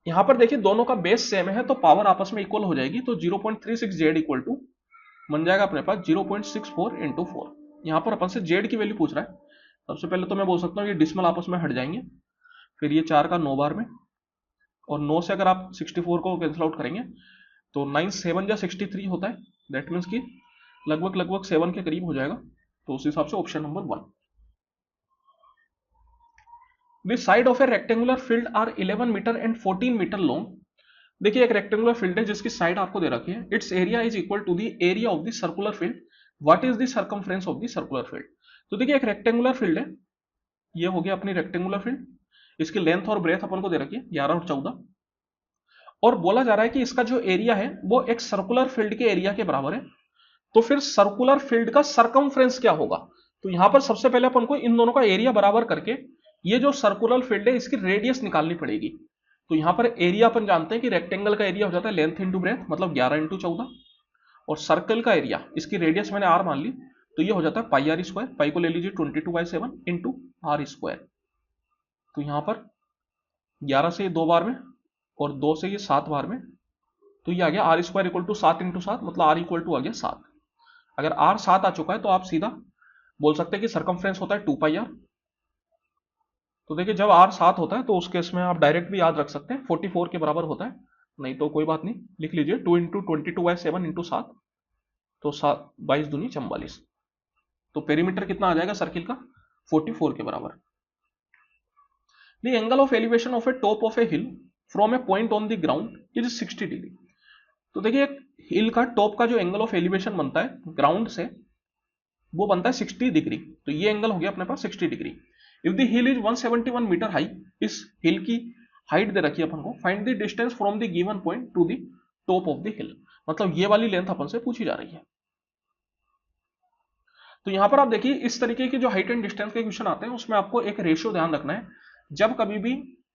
Speaker 1: यहां पर देखिए दोनों का बेस सेम है तो पावर आपस में इक्वल हो जाएगी। तो 0.36z इक्वल टू बन जाएगा अपने पास 0.64 इंटू 4। यहां पर अपन से z की वैल्यू पूछ रहा है। सबसे पहले तो मैं बोल सकता हूं ये डिसमल आपस में हट जाएंगे, फिर ये 4 का 9 बार में, और 9 से अगर आप 64 को कैंसिल आउट करेंगे तो 9 7 या 63 होता है। दैट मीन्स कि लगभग 7 के करीब हो जाएगा। तो उस हिसाब से option number 1। The side of a rectangular field are 11 metre and 14 metre long. देखिए एक रेक्टेंगुलर फील्ड है जिसकी साइड आपको दे रखी है। Its area is equal to the area of the circular field. What is the circumference of the circular field. तो देखिए एक रेक्टेंगुलर फील्ड है, ये हो गया अपनी रेक्टेंगुलर फील्ड। इसकी लेंथ और ब्रेथ अपन को दे रखी है 11 और 14, और बोला जा रहा है कि इसका जो एरिया है वो एक सर्कुलर फील्ड के एरिया के बराबर है। तो फिर सर्कुलर फील्ड का सर्कमफ्रेंस क्या होगा। तो यहां पर सबसे पहले अपन को इन दोनों का एरिया बराबर करके ये जो सर्कुलर फील्ड है इसकी रेडियस निकालनी पड़ेगी। तो यहां पर एरिया अपन जानते हैं कि रेक्टेंगल का एरिया हो जाता है लेंथ इंटू ब्रेथ, मतलब 11 इंटू 14, और सर्कल का एरिया, इसकी रेडियस मैंने r मान ली, तो ये हो जाता है पाई आर स्क्वायर। पाई को ले लीजिए 22/7 इंटू आर स्क्वायर। तो यहां पर 11 से ये 2 बार में और 2 से ये 7 बार में, तो ये आ गया R square equal to 7 into 7, मतलब आर इक्वल टू आ गया 7। अगर आर 7 आ चुका है तो आप सीधा बोल सकते हैं कि सर्कमफ्रेंस होता है 2πr। तो देखिए जब आर 7 होता है तो उस केस में आप डायरेक्ट भी याद रख सकते हैं 44 के बराबर होता है, नहीं तो कोई बात नहीं, लिख लीजिए 2 इंटू 22/7 इंटू 7, तो 22 दूनी 44। तो पेरीमीटर कितना आ जाएगा सर्किल का 44 के बराबर। The angle of elevation of A top of A hill from A point on the ground is 60 degree. तो देखिए एक हिल का टॉप का जो एंगल ऑफ एलिवेशन बनता है ग्राउंड से वो बनता है 60 डिग्री। तो ये एंगल हो गया अपने पास 60 degree. If the hill is 171 metre high, इस हिल की हाइट दे रखी है अपन को, find the distance from the given point to the top of the hill. मतलब ये वाली लेंथ अपन से पूछी जा रही है। तो यहां पर आप देखिए इस तरीके के जो हाइट एंड डिस्टेंस के क्वेश्चन आते हैं उसमें आपको एक रेशियो ध्यान रखना है। जब कभी भी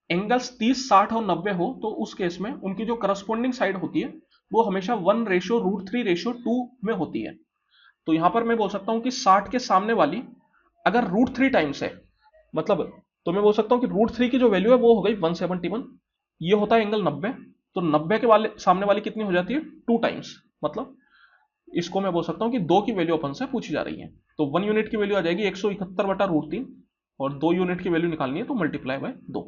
Speaker 1: एंगल्स 30, 60 और 90 हो तो उस केस में उनकी जो करस्पॉन्डिंग साइड होती है वो हमेशा 1:√3:2 में होती है। तो यहां पर मैं बोल सकता हूं कि 60 के सामने वाली अगर √3 टाइम्स है, मतलब तो मैं बोल सकता हूं कि √3 की जो वैल्यू है वो हो गई 171। ये होता है एंगल 90, तो 90 के वाले सामने वाली कितनी हो जाती है 2 टाइम्स, मतलब इसको मैं बोल सकता हूं कि 2 की वैल्यू अपन से पूछी जा रही है। तो 1 यूनिट की वैल्यू आ जाएगी 171/√3, और 2 यूनिट की वैल्यू निकालनी है तो मल्टीप्लाई बाय 2।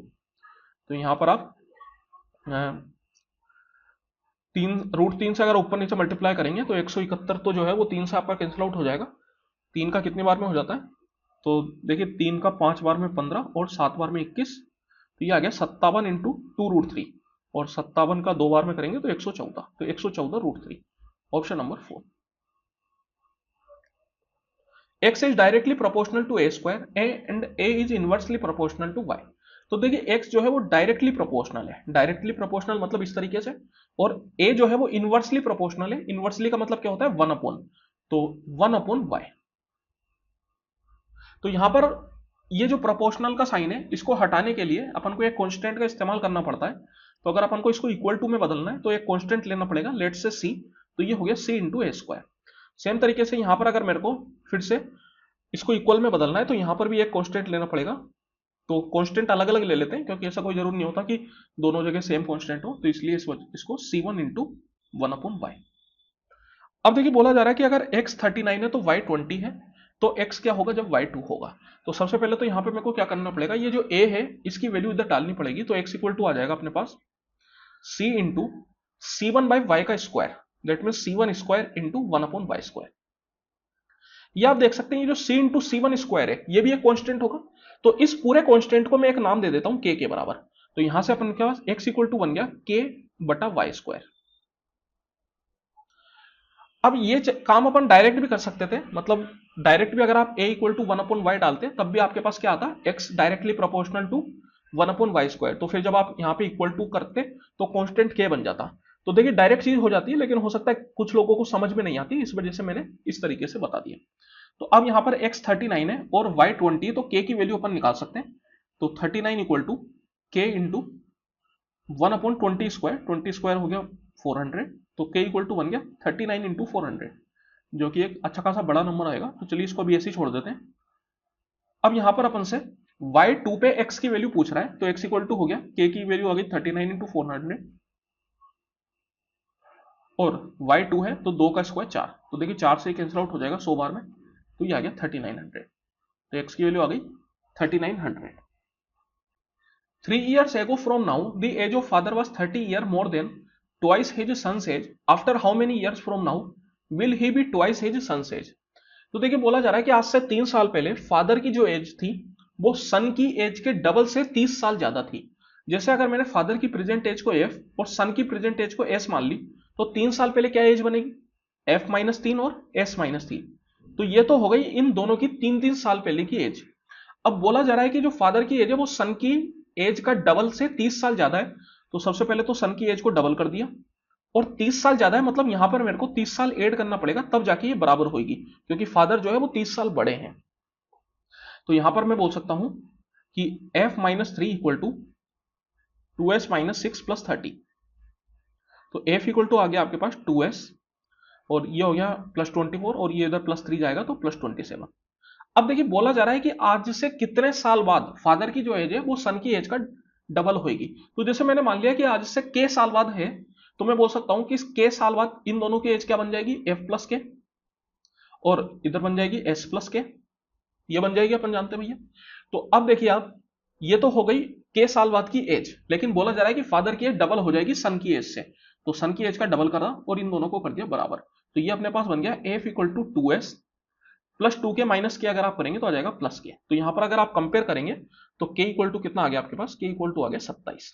Speaker 1: तो यहां पर आप 3√3 से अगर ऊपर नीचे मल्टीप्लाई करेंगे तो 171 तो जो है वो 3 से आपका कैंसिल आउट हो जाएगा। 3 का कितनी बार में हो जाता है, तो देखिए 3 का 5 बार में 15 और 7 बार में 21, तो ये आ गया 57 इंटू 2√3, और 57 का 2 बार में करेंगे तो 114, तो 114√3, option number 4। x is directly proportional to a square and a is inversely proportional to y। तो देखिए x जो है वो डायरेक्टली प्रोपोर्शनल है। डायरेक्टली प्रोपोर्शनल मतलब इस तरीके से, और a जो है वो इनवर्सली प्रोपोर्शनल है। इनवर्सली का मतलब क्या होता है 1/, तो 1/y। तो यहां पर ये जो प्रोपोर्शनल का साइन है इसको हटाने के लिए अपन को एक कांस्टेंट का इस्तेमाल करना पड़ता है। तो अगर अपन को इसको इक्वल टू में बदलना है तो एक कांस्टेंट लेना पड़ेगा, लेट्स से c, तो ये हो गया c इंटू ए स्क्वायर। सेम तरीके से यहां पर अगर मेरे को फिर से इसको इक्वल में बदलना है तो यहां पर भी एक कांस्टेंट लेना पड़ेगा, तो कांस्टेंट अलग अलग ले लेते हैं, क्योंकि ऐसा कोई जरूर नहीं होता कि दोनों जगह सेम कांस्टेंट हो, तो इसलिए इसको C1 इंटू 1/y। अब देखिए बोला जा रहा है कि अगर x 39 है तो y 20 है, तो x क्या होगा जब y 2 होगा। तो सबसे पहले तो यहाँ पे मेरे को क्या करना पड़ेगा, ये जो a है इसकी वैल्यू इधर डालनी पड़ेगी, तो x इक्वल टू आ जाएगा अपने पास c इंटू C1/y का square, that mean C1 square into 1/y square. ये आप देख सकते हैं ये जो c इंटू C1 स्क्वायर है ये भी एक कांस्टेंट होगा, तो इस पूरे कांस्टेंट को मैं एक नाम दे देता हूं k के बराबर। तो यहां से अपन के पास x इक्वल टू बन गया k बटा वाई स्क्वायर। अब ये काम अपन डायरेक्ट भी कर सकते थे, मतलब डायरेक्ट भी अगर आप a इक्वल टू 1/y डालते तब भी आपके पास क्या आता, x directly proportional to 1/y square. तो फिर जब आप यहाँ पे इक्वल टू करते तो कांस्टेंट k बन जाता। तो देखिए डायरेक्ट चीज हो जाती है, लेकिन हो सकता है कुछ लोगों को समझ में नहीं आती, इस वजह से मैंने इस तरीके से बता दिया। तो अब यहाँ पर x 39 है और y 20, तो k की वैल्यू अपन निकाल सकते हैं। तो 39 equal to k into 1/20 square, 20 square हो गया 400, तो k इक्वल टू बन गया 39 इंटू 400, जो कि एक अच्छा खासा बड़ा नंबर आएगा। तो चलिए इसको भी ऐसे ही छोड़ देते हैं। अब यहां पर अपन से y2 पे x की वैल्यू पूछ रहा है, तो x इक्वल टू हो गया k की वैल्यू आ गई 39 इंटू 400 और y2 है तो 2 का स्क्वायर 4, तो देखिए 4 से कैंसिल आउट हो जाएगा 100 बार में, तो ये आ गया 3900। तो x की वैल्यू आ गई 3900। 3 years ago from now, the age of father was 30 years more than twice his son's age. After how many years from now will he be twice his son's age? तो देखिए बोला जा रहा है कि आज से 3 साल पहले फादर की जो एज थी वो सन की एज के डबल से 30 साल ज्यादा थी। जैसे अगर मैंने फादर की प्रेजेंट एज को f और सन की प्रेजेंट एज को s मान ली, तो 3 साल पहले क्या एज बनेगी, f माइनस 3 और s माइनस 3। तो ये तो हो गई इन दोनों की 3-3 साल पहले की एज। अब बोला जा रहा है कि जो फादर की एज है वो सन की एज का डबल से 30 साल ज्यादा है। तो सबसे पहले तो सन की एज को डबल कर दिया, और 30 साल ज्यादा है मतलब यहां पर मेरे को 30 साल ऐड करना पड़ेगा, तब जाके ये बराबर होगी, क्योंकि फादर जो है वो 30 साल बड़े हैं। तो यहां पर मैं बोल सकता हूं कि f minus 3 equal to 2s minus 6 plus 30। तो f इक्वल टू आ गया आपके पास 2s, और ये हो गया प्लस 24, और ये इधर प्लस 3 जाएगा तो प्लस 27। अब देखिए बोला जा रहा है कि आज से कितने साल बाद फादर की जो एज है वो सन की एज का डबल होगी। तो जैसे मैंने मान लिया कि आज से के साल बाद है, तो मैं बोल सकता हूं कि इस के साल बाद इन दोनों की एज क्या बन जाएगी, एफ प्लस के, और इधर बन जाएगी एस प्लस के, ये बन जाएगी, अपन जानते हैं भैया। तो अब देखिए आप, ये तो हो गई के साल बाद की एज, लेकिन बोला जा रहा है कि फादर की एज डबल हो जाएगी सन की एज से। तो सन की एज का डबल करा और इन दोनों को कर दिया बराबर, तो ये अपने पास बन गया F equal to 2s plus 2 के माइनस के, अगर आप करेंगे तो आ जाएगा प्लस के। तो यहां पर अगर आप कंपेयर करेंगे तो के इक्वल टू कितना आ गया आपके पास, के इक्वल टू आ गया 27।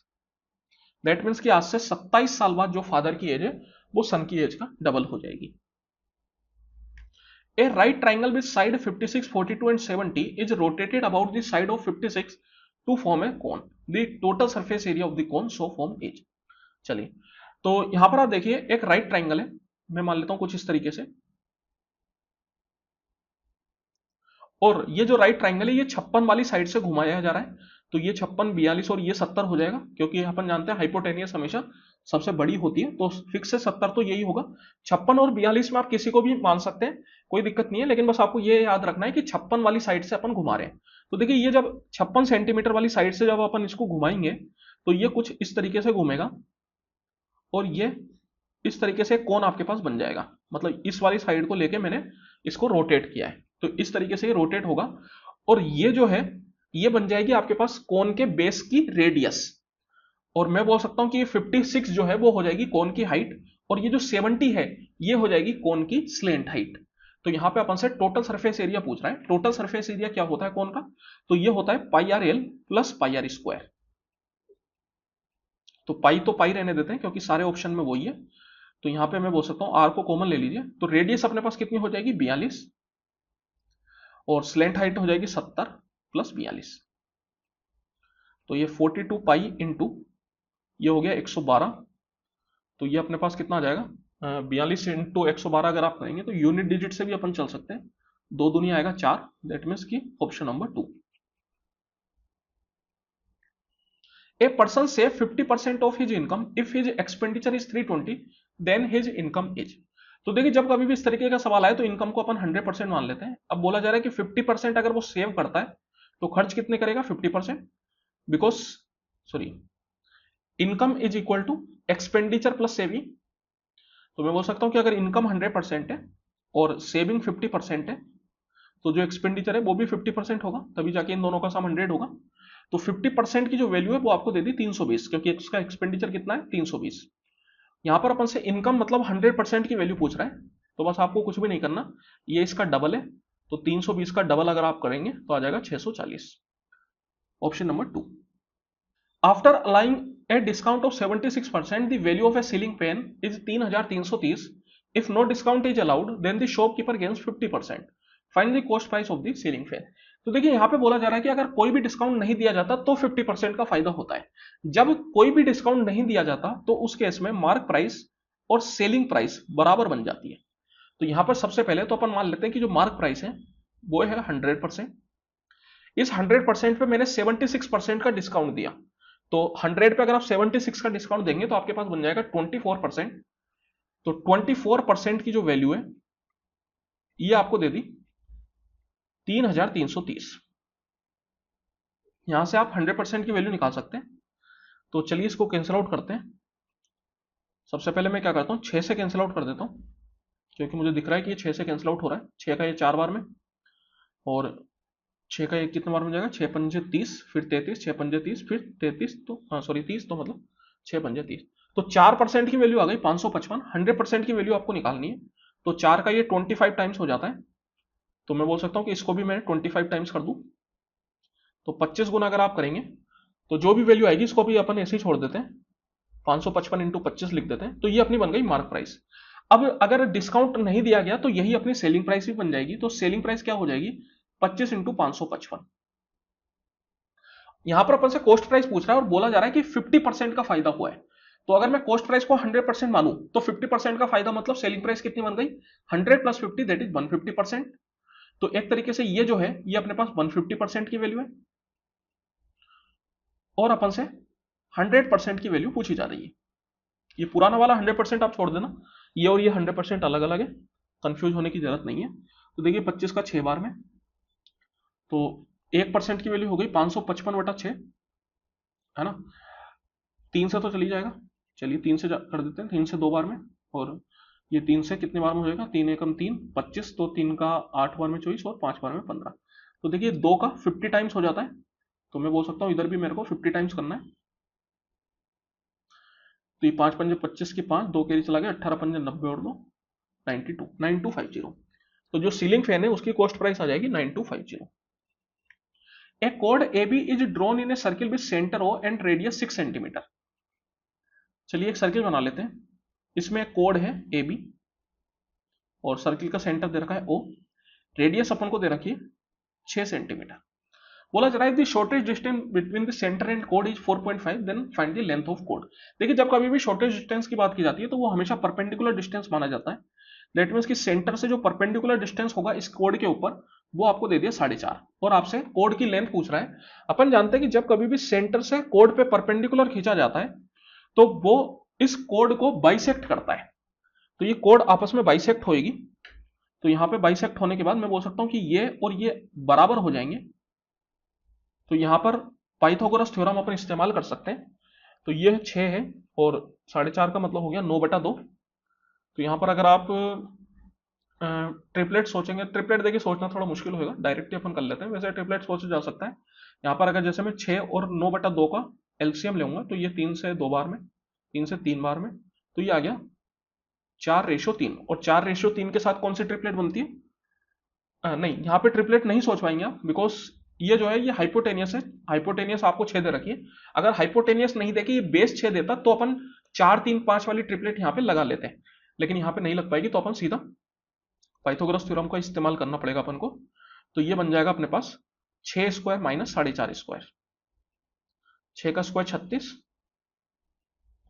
Speaker 1: दैट मीन्स कि आज से 27 साल बाद जो फादर की एज है वो सन की एज का डबल हो जाएगी। A right triangle with side 56, 42 and 70 is rotated about the side of 56 to form a cone. The total surface area of the cone so form is। चलिए तो यहां पर आप देखिए एक राइट ट्राइंगल है, मैं मान लेता हूं कुछ इस तरीके से, और ये जो राइट ट्राइंगल है ये 56 वाली साइड से घुमाया जा रहा है। तो ये 56, 42 और ये 70 हो जाएगा, क्योंकि अपन जानते हैं हाइपोटेनियस हमेशा सबसे बड़ी होती है, तो फिक्स से 70 तो यही होगा। 56 और 42 में आप किसी को भी मान सकते हैं, कोई दिक्कत नहीं है, लेकिन बस आपको ये याद रखना है कि 56 वाली साइड से अपन घुमा रहे हैं। तो देखिए ये जब 56 सेंटीमीटर वाली साइड से जब अपन इसको घुमाएंगे तो ये कुछ इस तरीके से घूमेगा, और ये इस तरीके से कोन आपके पास बन जाएगा। मतलब इस वाली साइड को लेके मैंने इसको रोटेट किया है, तो इस तरीके से ये रोटेट होगा, और ये जो है ये बन जाएगी आपके पास कोन के बेस की रेडियस। और मैं बोल सकता हूं कि ये 56 जो है वो हो जाएगी कोन की हाइट, और ये जो 70 है ये हो जाएगी कोन की स्लेंट हाइट। तो यहां पे अपन से टोटल सरफेस एरिया पूछ रहा है। टोटल सरफेस एरिया क्या होता है कोन का, तो ये होता है pi R L plus pi R square. तो पाई रहने देते हैं क्योंकि सारे ऑप्शन में वही है। तो यहां पे मैं बोल सकता हूं आर को कॉमन ले लीजिए, तो रेडियस अपने पास कितनी हो जाएगी 42, और स्लेंट हाइट हो जाएगी 70 प्लस 42। तो ये 42 पाई इंटू ये हो गया 112, तो ये अपने पास कितना आ जाएगा 42 इंटू 112 अगर आप करेंगे तो यूनिट डिजिट से भी अपन चल सकते हैं, 2 दूनी आएगा 4, दैट मीन्स की option number 2। A person save 50% of his income if his expenditure is 320, then his income is। तो देखिए जब कभी भी इस तरीके का सवाल आए तो इनकम को अपन 100% मान लेते हैं। अब बोला जा रहा है कि 50% अगर वो सेव करता है तो खर्च कितने करेगा 50%, because sorry income is equal to expenditure plus saving. तो मैं बोल सकता हूं कि अगर इनकम 100% है और सेविंग 50% है, तो जो एक्सपेंडिचर है वो भी 50% होगा, तभी जाके इन दोनों का सम 100 होगा। तो 50% की जो वैल्यू है वो आपको दे दी 320, क्योंकि इसका एक्सपेंडिचर कितना है 320। यहां पर अपन से इनकम मतलब 100% की वैल्यू पूछ रहा है, तो बस आपको कुछ भी नहीं करना, ये इसका डबल है, तो 320 का डबल अगर आप करेंगे तो आ जाएगा 640। Option number 2। After applying a discount of 76%, the value of a ceiling fan is 3330। If no discount is allowed, then the shopkeeper gains 50%। Find the cost price of the ceiling fan। तो देखिए यहां पे बोला जा रहा है कि अगर कोई भी डिस्काउंट नहीं दिया जाता तो 50% का फायदा होता है। जब कोई भी डिस्काउंट नहीं दिया जाता तो उस केस में मार्क प्राइस और सेलिंग प्राइस बराबर बन जाती है। तो यहां पर सबसे पहले तो अपन मान लेते हैं कि जो मार्क प्राइस है वो है 100%। इस 100% पे मैंने 76% का डिस्काउंट दिया, तो 100 पे अगर आप 76 का डिस्काउंट देंगे तो आपके पास बन जाएगा 24%। तो 24% की जो वैल्यू है ये आपको दे दी 3330। यहां से आप 100% की वैल्यू निकाल सकते हैं। तो चलिए इसको कैंसिल आउट करते हैं। सबसे पहले मैं क्या करता हूं, 6 से कैंसिल आउट कर देता हूं, क्योंकि मुझे दिख रहा है कि ये 6 से कैंसिल आउट हो रहा है। 6 का ये 4 बार में, और 6 का ये कितने बार में जाएगा, 6 पंजे 30, फिर 33, 6 पंजे 30, फिर 33, तो हाँ सॉरी 30, तो मतलब 6 पंजे 30। तो 4% की वैल्यू आ गई 555। 100% की वैल्यू आपको निकालनी है, तो 4 का ये 25 टाइम्स हो जाता है, तो मैं बोल सकता हूं कि इसको भी मैं 25 टाइम्स कर दूं। तो 25 गुना अगर आप करेंगे तो जो भी वैल्यू आएगी इसको भी अपन ऐसे ही छोड़ देते हैं, 555 इंटू 25 लिख देते हैं, तो ये अपनी बन गई मार्क प्राइस। अब अगर डिस्काउंट नहीं दिया गया तो यही अपनी सेलिंग प्राइस भी बन जाएगी। तो सेलिंग प्राइस क्या हो जाएगी, 25 इंटू 555। यहां पर अपन से कॉस्ट प्राइस पूछ रहा है और बोला जा रहा है कि 50% का फायदा हुआ है। तो अगर मैं कॉस्ट प्राइस को 100% मानूं तो 50% का फायदा मतलब सेलिंग प्राइस कितनी बन गई, 100 प्लस 50 दैट इज 150%। तो एक तरीके से ये जो है ये अपने पास 150% की वैल्यू है, और अपन से 100% की वैल्यू पूछी जा रही है। ये पुराना वाला 100% आप छोड़ देना, ये और ये 100% अलग अलग है, कंफ्यूज होने की जरूरत नहीं है। तो देखिए 25 का 6 बार में, तो 1% की वैल्यू हो गई 555/6, है ना। 3 से तो चली जाएगा, चलिए 3 से कर देते हैं, 3 से 2 बार में, और ये 3 से कितने बार में हो जाएगा, 3 एकम 3, 25, तो 3 का 8 बार में 24, और 5 बार में 15। तो देखिए 2 का 50 टाइम्स हो जाता है, तो मैं बोल सकता हूँ इधर भी मेरे को 50 टाइम्स करना है। तो ये 5 पंजे 25 की 5, 2 कैरी चला गया, 18 पंजे 90 और 2 92, 9250। तो जो सीलिंग फैन है उसकी कॉस्ट प्राइस आ जाएगी 9250। ए कोड A B is drawn in a circle with centre O and radius 6 centimetre. चलिए एक सर्किल बना लेते हैं, इसमें एक कोड है ए बी, और सर्किल का सेंटर दे रखा है ओ, रेडियस अपन को दे रखी है 6 सेंटीमीटर। बोला जा रहा है the shortest distance between the centre and कोड is 4.5, then find the length of कोड। देखिए जब कभी भी शॉर्टेज डिस्टेंस की बात की जाती है तो वो हमेशा परपेंडिकुलर डिस्टेंस माना जाता है। दैट मीन्स कि सेंटर से जो परपेंडिकुलर डिस्टेंस होगा इस कोड के ऊपर वो आपको दे दिया 4.5, और आपसे कोड की लेंथ पूछ रहा है। अपन जानते हैं कि जब कभी भी सेंटर से कोड पे परपेंडिकुलर खींचा जाता है तो वो इस कोड को बाइसेक्ट करता है, तो ये कोड आपस में बाइसेक्ट होएगी। तो यहां पे बाइसेक्ट होने के बाद मैं बोल सकता हूं कि ये और ये बराबर हो जाएंगे। तो यहां पर पाइथागोरस थ्योरम अपन इस्तेमाल कर सकते हैं। तो ये 6 है और 4.5 का मतलब हो गया 9/2। तो यहां पर अगर आप ट्रिपलेट सोचेंगे, ट्रिपलेट देखिए सोचना थोड़ा मुश्किल होगा, डायरेक्टली अपन कर लेते हैं, वैसे ट्रिपलेट सोचा जा सकता है। यहाँ पर अगर जैसे मैं 6 और 9/2 का एलसीएम लूंगा तो ये 3 से 2 बार में, 3 से 3 बार में, तो ये आ गया 4:3। और 4:3 के साथ कौन सी ट्रिपलेट बनती है, नहीं यहाँ पे ट्रिपलेट नहीं सोच पाएंगे आप, बिकॉज ये जो है ये हाइपोटेनियस है। हाइपोटेनियस आपको 6 दे रखी है, अगर हाइपोटेनियस नहीं देके ये बेस 6 देता तो अपन 4 3 5 वाली ट्रिपलेट यहाँ पे लगा लेते हैं, लेकिन यहाँ पे नहीं लग पाएगी, तो अपन सीधा पाइथागोरस थ्योरम का इस्तेमाल करना पड़ेगा अपन को। तो ये बन जाएगा अपने पास 6 स्क्वायर माइनस 4.5 स्क्वायर, 6 का स्क्वायर 36,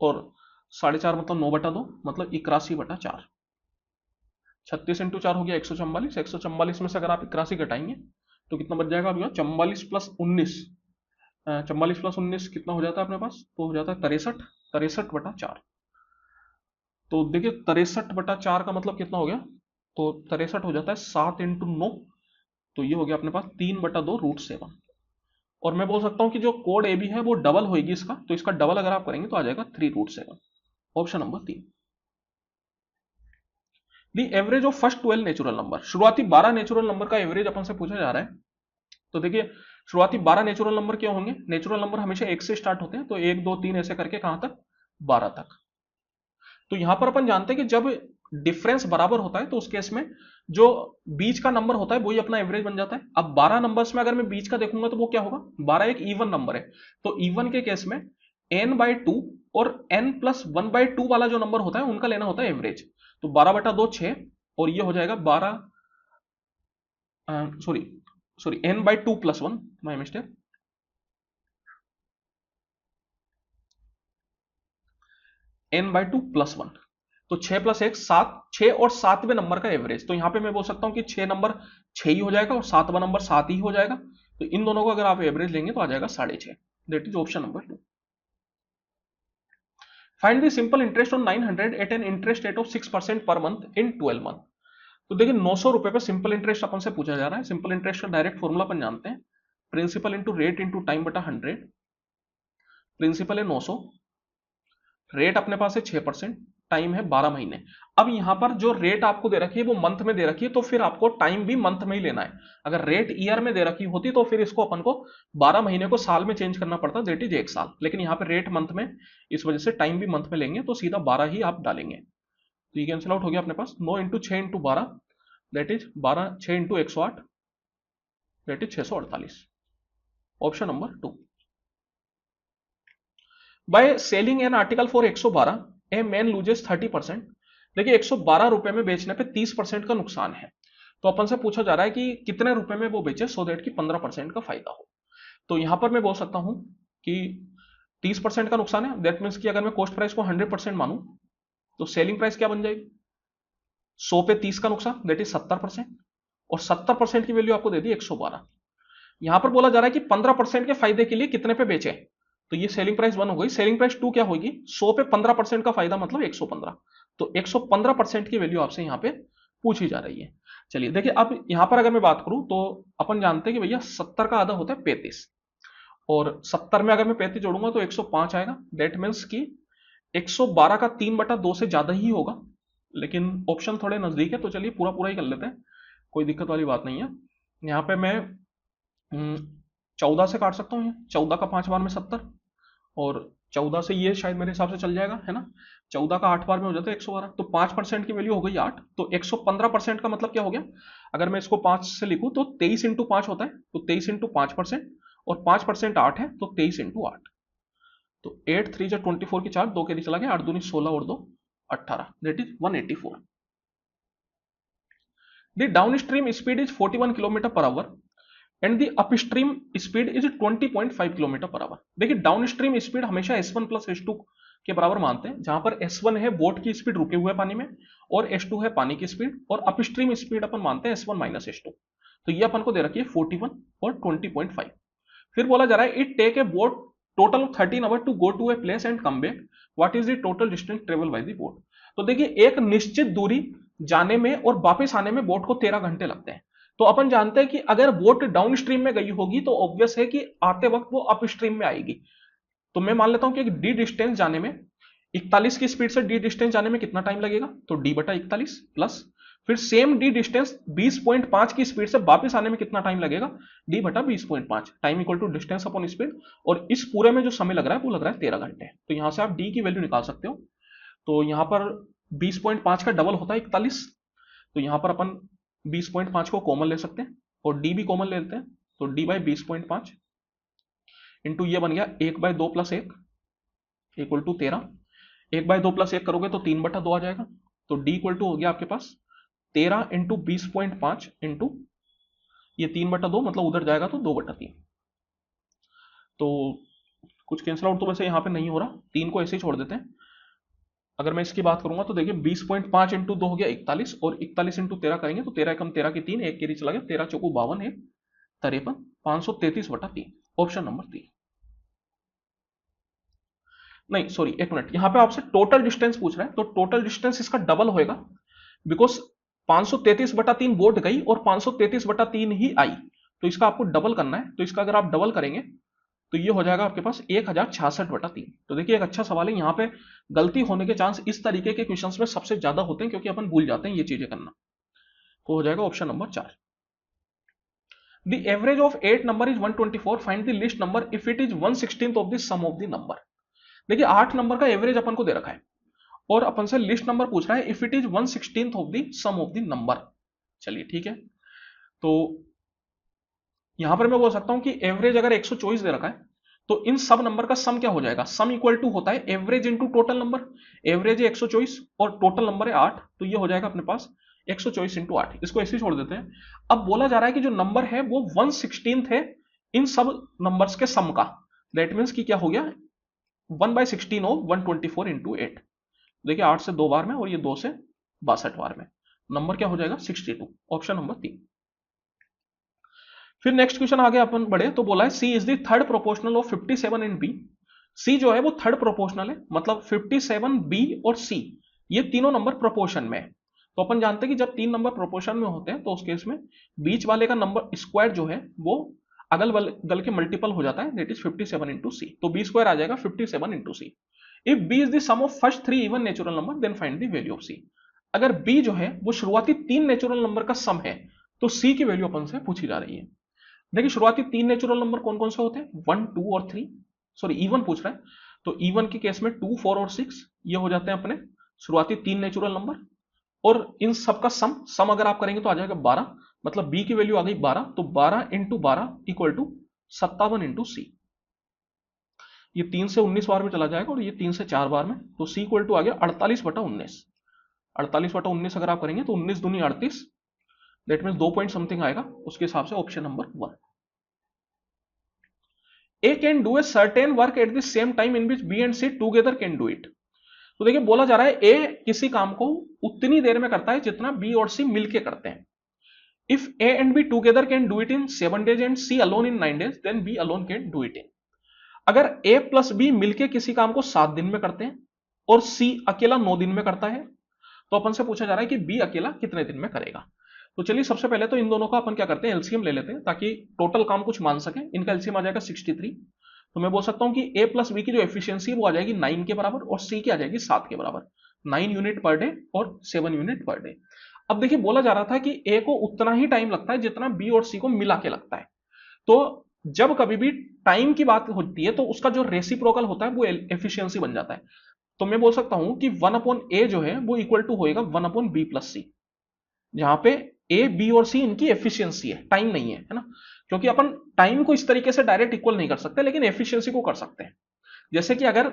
Speaker 1: और 4.5 मतलब 9/2, मतलब 81/4। 36 इंटू 4 हो गया 144। 144 में से अगर आप 81 घटाएंगे तो कितना बच जाएगा आपका, 44 प्लस 19, 44 प्लस 19 कितना हो जाता है अपने पास, तो हो जाता है 63, 63/4। तो देखिए 63/4 का मतलब कितना हो गया, तो 63 हो जाता है 7 इंटू 9, तो ये हो गया अपने पास 3/2 √7। और मैं बोल सकता हूं कि जो कोड ए बी है वो डबल होगी इसका, तो इसका डबल अगर आप करेंगे तो आ जाएगा 3√7। Option number 3। The average of first 12 natural number, शुरुआती 12 नेचुरल नंबर का एवरेज अपन से पूछा जा रहा है। तो देखिए शुरुआती 12 नेचुरल नंबर क्या होंगे, नेचुरल नंबर हमेशा 1 से स्टार्ट होते हैं, तो 1 2 3 ऐसे करके कहां तक, 12 तक। तो यहां पर अपन जानते हैं कि जब डिफरेंस बराबर होता है तो उस केस में जो बीच का नंबर होता है वही अपना एवरेज बन जाता है। अब 12 नंबर्स में अगर मैं बीच का देखूंगा तो वो क्या होगा, 12 एक इवन नंबर है, तो इवन के केस में n/2 और n+1/2 वाला जो नंबर होता है उनका लेना होता है एवरेज। तो 12/2 6, और ये हो जाएगा 12, sorry n/2+1, my mistake, n/2+1। तो 6+1 7, 6 और 7वें नंबर का एवरेज, तो यहां पे मैं बोल सकता हूं कि 6 नंबर 6 ही हो जाएगा और 7वां नंबर 7 ही हो जाएगा। तो इन दोनों को अगर आप एवरेज लेंगे तो आ जाएगा 6.5। That is option number 2। Find the simple interest on 900 at an interest rate of 6% per month in 12 month. तो देखिए 900 रुपए पे सिंपल इंटरेस्ट अपन से पूछा जा रहा है। सिंपल इंटरेस्ट का डायरेक्ट फॉर्मूला अपन जानते हैं, principal into rate into time बटा 100। प्रिंसिपल है 900, रेट अपने पास है 6%, टाइम है 12 महीने। अब यहां पर जो रेट आपको दे रखी है वो मंथ में दे रखी है, तो फिर आपको टाइम भी मंथ में ही लेना है। अगर रेट ईयर में दे रखी होती तो फिर इसको अपन को 12 महीने को साल में चेंज करना पड़ता, दैट इज 1 साल। लेकिन यहाँ पे रेट मंथ में, इस वजह से टाइम भी मंथ में लेंगे, तो सीधा 12 ही आप डालेंगे। तो ये कैंसिल आउट हो गया अपने पास, 9 into 6 into 12, that is 12, 6 into 108, that is 648। Option number 2। By selling an article for 112 a man loses 30%। देखिए 112 रुपए में बेचने पे 30% का नुकसान है, तो अपन से पूछा जा रहा है कि कितने रुपए में वो बेचे सो दैट कि 15% का फायदा हो। तो यहां पर मैं बोल सकता हूं कि 30% का नुकसान है, दैट मीन्स कि अगर मैं कॉस्ट प्राइस को 100% मानूं तो सेलिंग प्राइस क्या बन जाएगी, 100 पे 30 का नुकसान, दैट इज 70%, और 70% की वैल्यू आपको दे दी 112। यहां पर बोला जा रहा है कि 15% के फायदे के लिए कितने पे बेचे, तो ये सेलिंग प्राइस 1 हो गई। सेलिंग प्राइस 2 क्या होगी, 100 पे 15% का फायदा मतलब 115, तो 115% की वैल्यू आपसे यहां पे पूछी जा रही है। चलिए देखिए अब यहां पर अगर मैं बात करूं तो अपन जानते हैं कि भैया 70 का आधा होता है 35, और 70 में अगर मैं 35 जोड़ूंगा तो 105 आएगा, दैट मीन्स कि 112 का 3/2 से ज्यादा ही होगा। लेकिन ऑप्शन थोड़े नजदीक है, तो चलिए पूरा पूरा ही कर लेते हैं, कोई दिक्कत वाली बात नहीं है। यहाँ पे मैं 14 से काट सकता हूँ, 14 का 5 बार में 70, और 14 से ये शायद मेरे हिसाब से चल जाएगा, है ना। 14 का 8 बार में हो जाता है 112, तो 5% की वैल्यू हो गई 8, तो 115% का मतलब क्या हो गया, अगर मैं इसको 5 से लिखूं तो 23 इंटू 5 होता है, तो 23 इंटू 5%, और 5% 8 है, तो 23 इंटू 8, तो 8 3 24 की 4, 2 के लिए चला गया, 8 दूनी 16 और 2 18, that is 184। The down stream speed is 41 kilometre per hour and the upstream speed is 20.5 kilometre per hour. देखिए डाउन स्ट्रीम स्पीड हमेशा S1 प्लस S2 के बराबर मानते हैं, जहां पर S1 है बोट की स्पीड रुके हुए पानी में, और S2 है पानी की स्पीड, और अपस्ट्रीम स्पीड अपन मानते हैं S1 माइनस S2। तो ये अपन को दे रखी है 41 और 20.5। फिर बोला जा रहा है it take a boat total 13 hour to go to a place and come back, what is the total distance travel by the boat. तो देखिए एक निश्चित दूरी जाने में और वापस आने में बोट को 13 घंटे लगते हैं। तो अपन जानते हैं कि अगर बोट डाउन स्ट्रीम में गई होगी तो ऑब्वियस है कि आते वक्त वो अप स्ट्रीम में आएगी। तो मैं मान लेता हूं कि डी डिस्टेंस जाने में 41 की स्पीड से डी डिस्टेंस जाने में कितना टाइम लगेगा, तो डी बटा 41 प्लस फिर सेम डी डिस्टेंस 20.5 की स्पीड से वापस आने में कितना टाइम लगेगा, डी बटा 20.5, time equal to distance upon speed, और इस पूरे में जो समय लग रहा है वो लग रहा है 13 घंटे। तो यहां से आप डी की वैल्यू निकाल सकते हो। तो यहां पर 20.5 का डबल होता है 41, तो यहां पर अपन 20.5 को कॉमन ले सकते हैं और डी भी कॉमन ले लेते हैं, तो डी बाई 20.5 इंटू ये बन गया 1/2 प्लस 1 इक्वल टू 13। 1/2 प्लस 1 करोगे तो 3/2 आ जाएगा, तो डी इक्वल टू हो गया आपके पास 13 इंटू 20.5 इंटू ये 3/2, मतलब उधर जाएगा तो 2/3। तो कुछ कैंसिल आउट तो वैसे यहाँ पे नहीं हो रहा, 3 को ऐसे ही छोड़ देते हैं। अगर मैं इसकी बात करूंगा तो देखिए 20.5 इंटू 2 हो गया 41, और 41 इंटू 13 करेंगे तो 13 कम 13 की 3, एक के लिए चला गया, 13 चौको 52, 1 53, 533/3, ऑप्शन नंबर 3। नहीं सॉरी एक मिनट, यहां पे आपसे टोटल डिस्टेंस पूछ रहा है, तो टोटल डिस्टेंस इसका डबल होएगा, बिकॉज 533/3 बोट गई और 533/3 ही आई, तो इसका आपको डबल करना है, तो इसका अगर आप डबल करेंगे तो ये हो जाएगा आपके पास 1066/3। तो देखिए एक अच्छा सवाल है, यहाँ पे गलती होने के चांस इस तरीके के क्वेश्चंस में सबसे ज्यादा होते हैं क्योंकि अपन भूल जाते हैं ये चीजें करना। तो हो जाएगा option number 4। The average of 8 number is 124. Find the least number if it is 1/16 of the sum of the number. देखिए 8 नंबर का एवरेज अपन को दे रखा है और अपन से लिस्ट नंबर पूछ रहा है if it is 1/16 of the sum of the number. चलिए ठीक है, तो यहां पर मैं बोल सकता हूं कि एवरेज अगर 124 दे रखा है तो इन सब नंबर का सम क्या हो जाएगा, सम इक्वल टू होता है average into total number. Average है 124 और टोटल नंबर है 8, तो ये हो जाएगा अपने पास 124 इंटू 8। इसको ऐसे ही छोड़ देते हैं। अब बोला जा रहा है कि जो नंबर है वो 1/16 है इन सब नंबर्स के सम का। दैट मीन्स कि क्या हो गया 1/16 ऑफ 124 इंटू 8। देखिए 8 से 2 बार में और ये 2 से 62 बार में, नंबर क्या हो जाएगा 62, ऑप्शन नंबर 3। फिर नेक्स्ट क्वेश्चन आगे अपन बढ़े तो बोला है C is the third proportional of 57 and B. C जो है वो थर्ड प्रोपोर्शनल है, मतलब 57, बी और सी ये तीनों नंबर प्रोपोर्शन में है। तो अपन जानते हैं कि जब तीन नंबर प्रोपोर्शन में होते हैं तो उस केस में बीच वाले का नंबर स्क्वायर जो है वो अगल बगल के मल्टीपल हो जाता है, दैट इज 57 इंटू सी। तो बी स्क्वायर आ जाएगा 57 into C. If B is the sum of first 3 even natural number then find the value of C. अगर बी जो है वो शुरुआती 3 नेचुरल नंबर का सम है तो सी की वैल्यू अपन से पूछी जा रही है। देखिए शुरुआती 3 नेचुरल नंबर कौन कौन से होते हैं, 1, 2 और 3। सॉरी इवन पूछ रहा है, तो इवन के केस में 2, 4 और 6 ये हो जाते हैं अपने शुरुआती 3 नेचुरल नंबर। और इन सबका सम अगर आप करेंगे तो आ जाएगा 12, मतलब बी की वैल्यू आ गई 12, तो 12 इंटू 12 इक्वल टू 57 इंटू सी। ये 3 से 19 बार में चला जाएगा और ये 3 से 4 बार में, तो सी इक्वल टू आ गया 48/19। 48/19 अगर आप करेंगे तो 19 दूनी 38, दैट मीन 2 पॉइंट समथिंग आएगा, उसके हिसाब से option number 1। A can do a certain work at the same time in which B and C together can do it. तो देखिए बोला जा रहा है ए किसी काम को उतनी देर में करता है जितना बी और सी मिलके करते हैं। If A and B together can do it in 7 days and C alone in 9 days then B alone can do it in. अगर ए प्लस बी मिलके किसी काम को 7 दिन में करते हैं और सी अकेला 9 दिन में करता है, तो अपन से पूछा जा रहा है कि बी अकेला कितने दिन में करेगा। तो चलिए सबसे पहले तो इन दोनों का अपन क्या करते हैं एलसीएम ले लेते हैं ताकि टोटल काम कुछ मान सके। इनका एलसीएम आ जाएगा 63। तो मैं बोल सकता हूं कि ए प्लस बी की जो एफिशिएंसी है वो आ जाएगी 9 के बराबर और सी की आ जाएगी 7 के बराबर। 9 यूनिट पर डे और 7 यूनिट पर डे। अब देखिए बोला जा रहा था कि ए को उतना ही टाइम लगता है जितना बी और सी को मिला के लगता है। तो जब कभी भी टाइम की बात होती है तो उसका जो रेसिप्रोकल होता है वो एफिशिएंसी बन जाता है। तो मैं बोल सकता हूं कि 1/a जो है वो इक्वल टू होएगा 1/b प्लस सी, जहां पे ए बी और सी इनकी एफिशिएंसी है, टाइम नहीं है, है ना। क्योंकि अपन टाइम को इस तरीके से डायरेक्ट इक्वल नहीं कर सकते लेकिन एफिशिएंसी को कर सकते हैं। जैसे कि अगर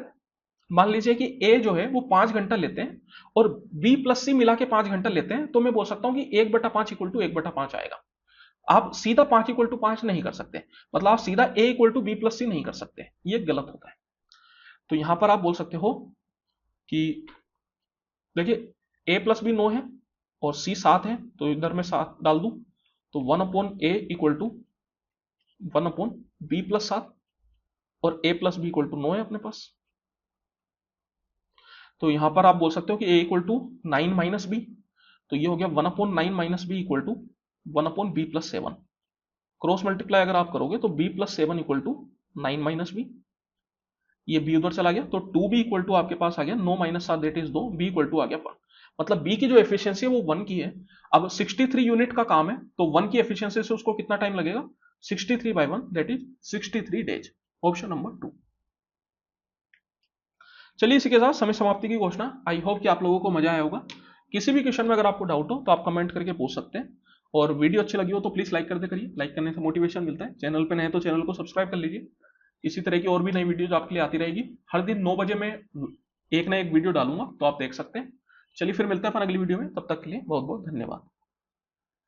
Speaker 1: मान लीजिए कि ए जो है वो 5 घंटा लेते हैं और बी प्लस सी मिला के 5 घंटा लेते हैं, तो मैं बोल सकता हूं कि 1/5 इक्वल टू 1/5 आएगा। आप सीधा 5 इक्वल टू 5 नहीं कर सकते, मतलब आप सीधा ए इक्वल टू बी प्लस सी नहीं कर सकते, ये गलत होता है। तो यहां पर आप बोल सकते हो कि देखिए ए प्लस बी 9 है और सी 7 है, तो इधर में 7 डाल दूं तो 1/a equal to 1/b plus 7 और a plus B equal to 9 है अपने पास। तो यहां पर आप बोल सकते हो कि a equal to 9 minus B, तो ये हो गया 1/9 minus B equal to 1/b plus 7। Cross multiply अगर आप करोगे तो b plus 7 equal to 9 minus B, ये b उधर चला गया तो 2b इक्वल टू आपके पास आ गया 9 minus 7 that is 2, b equal to आ गया 1। मतलब b की जो एफिशिएंसी है वो 1 की है। अब 63 यूनिट का काम है तो 1 की एफिशिएंसी से उसको कितना टाइम लगेगा, 63/1 that is 63 days, option number 2। चलिए इसी के साथ समय समाप्ति की घोषणा। आई होप कि आप लोगों को मजा आया होगा। किसी भी क्वेश्चन में अगर आपको डाउट हो तो आप कमेंट करके पूछ सकते हैं और वीडियो अच्छी लगी हो तो प्लीज लाइक कर दे करिए, लाइक करने से मोटिवेशन मिलता है। चैनल पे नए तो चैनल को सब्सक्राइब कर लीजिए, इसी तरह की और भी नई वीडियोज आपके लिए आती रहेगी। हर दिन 9 बजे मैं एक ना एक वीडियो डालूंगा तो आप देख सकते हैं। चलिए फिर मिलते हैं अपन अगली वीडियो में, तब तक के लिए बहुत बहुत धन्यवाद।